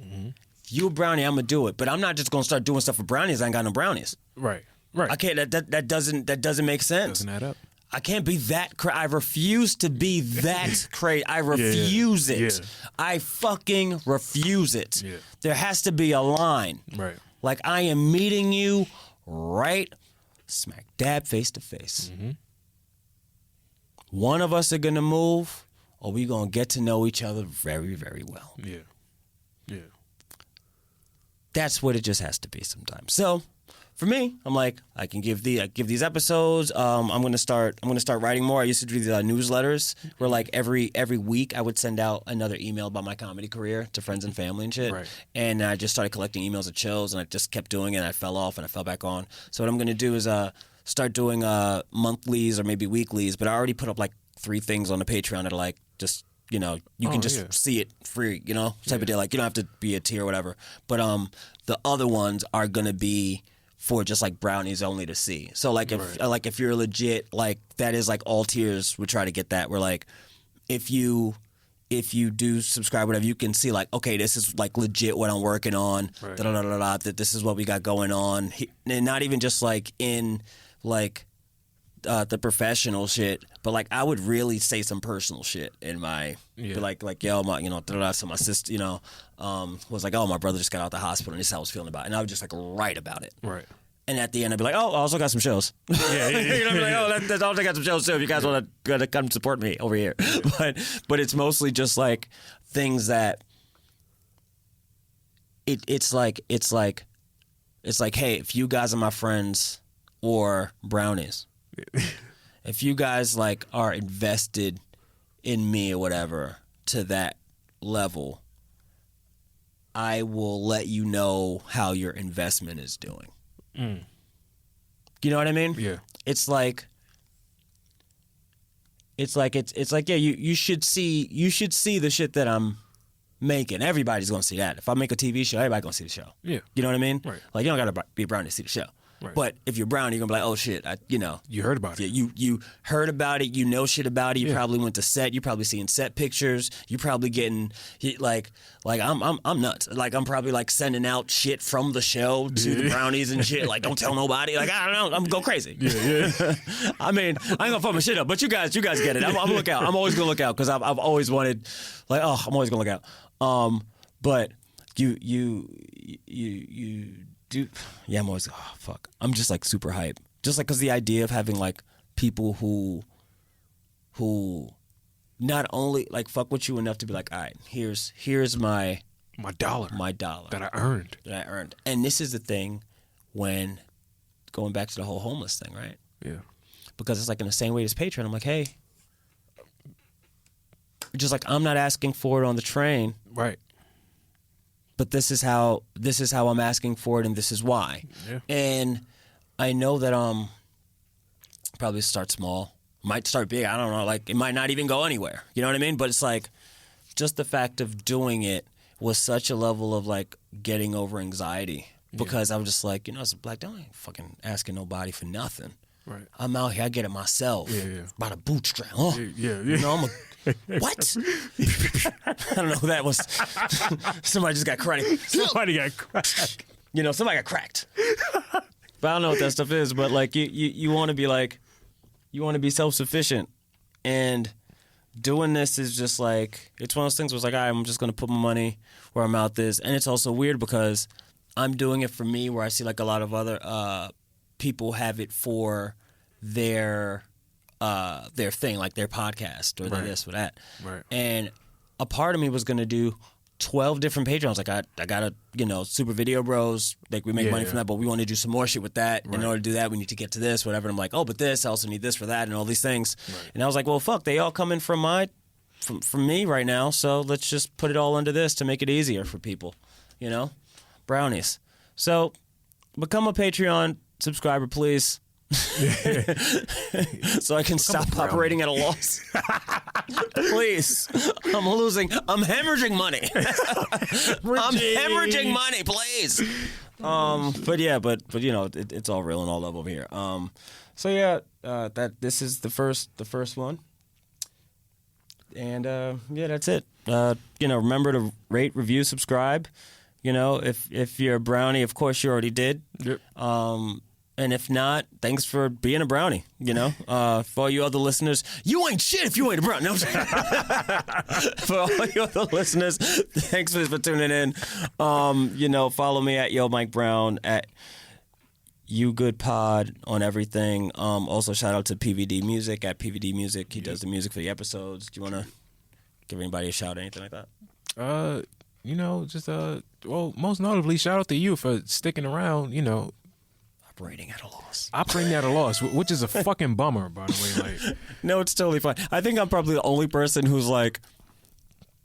If you a brownie, I'm gonna do it. But I'm not just gonna start doing stuff for brownies. I ain't got no brownies. Right. I can't. That doesn't make sense. Doesn't add up. I can't be that I refuse to be that crazy. I refuse it. Yeah. I fucking refuse it. Yeah. There has to be a line. Right. Like I am meeting you right smack dab face to face. One of us are gonna move, or we gonna get to know each other very, very well. Yeah. Yeah. That's what it just has to be sometimes. So for me, I'm like, I can give these episodes. I'm gonna start writing more. I used to do the newsletters where like every week I would send out another email about my comedy career to friends and family and shit. Right. And I just started collecting emails at shows, and I just kept doing it. And I fell off, and I fell back on. So what I'm gonna do is start doing monthlies or maybe weeklies. But I already put up like 3 things on the Patreon that are like just, you know, you can just see it free, you know, type of deal. Like you don't have to be a tier or whatever. But the other ones are gonna be for just like brownies only to see. So like if you're legit, like that is like all tiers would try to get that. Where like if you do subscribe, whatever, you can see like, okay, this is like legit what I'm working on. Right. That this is what we got going on, and not even just like in like the professional shit, but like I would really say some personal shit in my like yo, my, you know, so my sister, you know, was like, oh, my brother just got out the hospital and this is how I was feeling about it, and I would just like write about it. Right. And at the end, I'd be like, oh, I also got some shows. Yeah. You know, I'd be like, oh, I also got some shows too. If you guys want to come support me over here, but it's mostly just like things that it's like, hey, if you guys are my friends or brownies, if you guys like are invested in me or whatever to that level, I will let you know how your investment is doing. You know what I mean? Yeah. It's like yeah, you should see the shit that I'm making. Everybody's gonna see that. If I make a TV show, everybody's gonna see the show. Yeah. You know what I mean? Right. Like you don't gotta be a brownie to see the show. Right. But if you're brown, you're gonna be like, oh shit, you heard about it. You heard about it. You know shit about it. You probably went to set. You probably seeing set pictures. You probably getting like I'm nuts. Like I'm probably like sending out shit from the show to the brownies and shit. Like don't tell nobody. Like I don't know. I'm gonna go crazy. Yeah. I mean, I ain't gonna fuck my shit up. But you guys get it. I'm look out. I'm always gonna look out because I've always wanted, like, oh, I'm always gonna look out. But you. Dude, yeah, I'm always, oh, fuck. I'm just like super hype. Just like, cause the idea of having like people who not only like fuck with you enough to be like, all right, here's my dollar that I earned. And this is the thing when going back to the whole homeless thing, right? Yeah. Because it's like in the same way as Patreon, I'm like, hey, just like I'm not asking for it on the train. Right. But this is how I'm asking for it, and this is why. Yeah. And I know that probably start small, might start big. I don't know. Like it might not even go anywhere. You know what I mean? But it's like just the fact of doing it was such a level of like getting over anxiety because I was just like, you know, as a black dude, I ain't fucking asking nobody for nothing. Right. I'm out here. I get it myself. Yeah. By the bootstrap. Oh. Yeah. You know, what? I don't know who that was. Somebody just got cracked. Somebody got cracked. You know, somebody got cracked. But I don't know what that stuff is. But like, you want to be like, you want to be self-sufficient, and doing this is just like, it's one of those things where it's like, all right, I'm just gonna put my money where my mouth is, and it's also weird because I'm doing it for me, where I see like a lot of other people have it for their thing, like their podcast or their this or that. Right. And a part of me was gonna do 12 different Patreons. Like I got a, you know, Super Video Bros. Like we make money from that, but we want to do some more shit with that. Right. In order to do that, we need to get to this, whatever. And I'm like, oh, but this, I also need this for that, and all these things. Right. And I was like, well, fuck, they all come in from me right now. So let's just put it all under this to make it easier for people, you know, brownies. So become a Patreon subscriber, please. so I can stop operating at a loss. Please, I'm hemorrhaging money. I'm hemorrhaging money, please. But you know, it's all real and all love over here. That this is the first one. And that's it. You know, remember to rate, review, subscribe. You know, if you're a brownie, of course you already did. Yep. And if not, thanks for being a brownie. You know, for all you other listeners, you ain't shit if you ain't a brownie. No, I'm saying. For all you other listeners, thanks for tuning in. You know, follow me at YoMikeBrown at YouGoodPod on everything. Also, shout out to PVD Music at PVD Music. He does the music for the episodes. Do you want to give anybody a shout or anything like that? You know, just well, most notably, shout out to you for sticking around. You know, Operating at a loss, which is a fucking bummer, by the way. Like, no, it's totally fine. I think I'm probably the only person who's like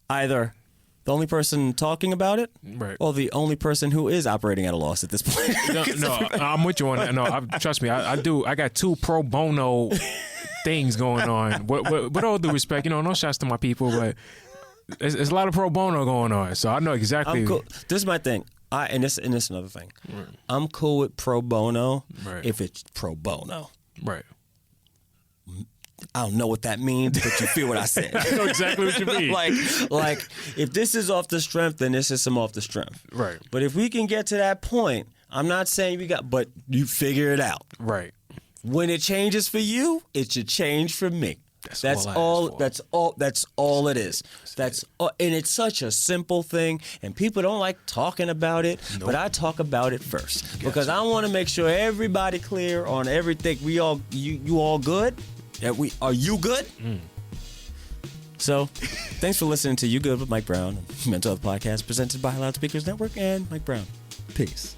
either the only person talking about it, right, or the only person who is operating at a loss at this point. No, I'm with you on that. No, trust me, I do. I got 2 pro bono things going on. With all due respect, you know, no shots to my people, but it's a lot of pro bono going on. So I know exactly. I'm cool. This is my thing. And this is another thing. Right. I'm cool with pro bono if it's pro bono. Right. I don't know what that means, but you feel what I said. I know exactly what you mean. like if this is off the strength, then this is some off the strength. Right. But if we can get to that point, I'm not saying but you figure it out. Right. When it changes for you, it should change for me. That's all it is. That's all, and it's such a simple thing, and people don't like talking about it. Nope. But I talk about it first because I want to make sure everybody clear on everything. You all good? Are you good? So, thanks for listening to You Good with Mike Brown, Mental Health Podcast presented by Loudspeakers Network and Mike Brown. Peace.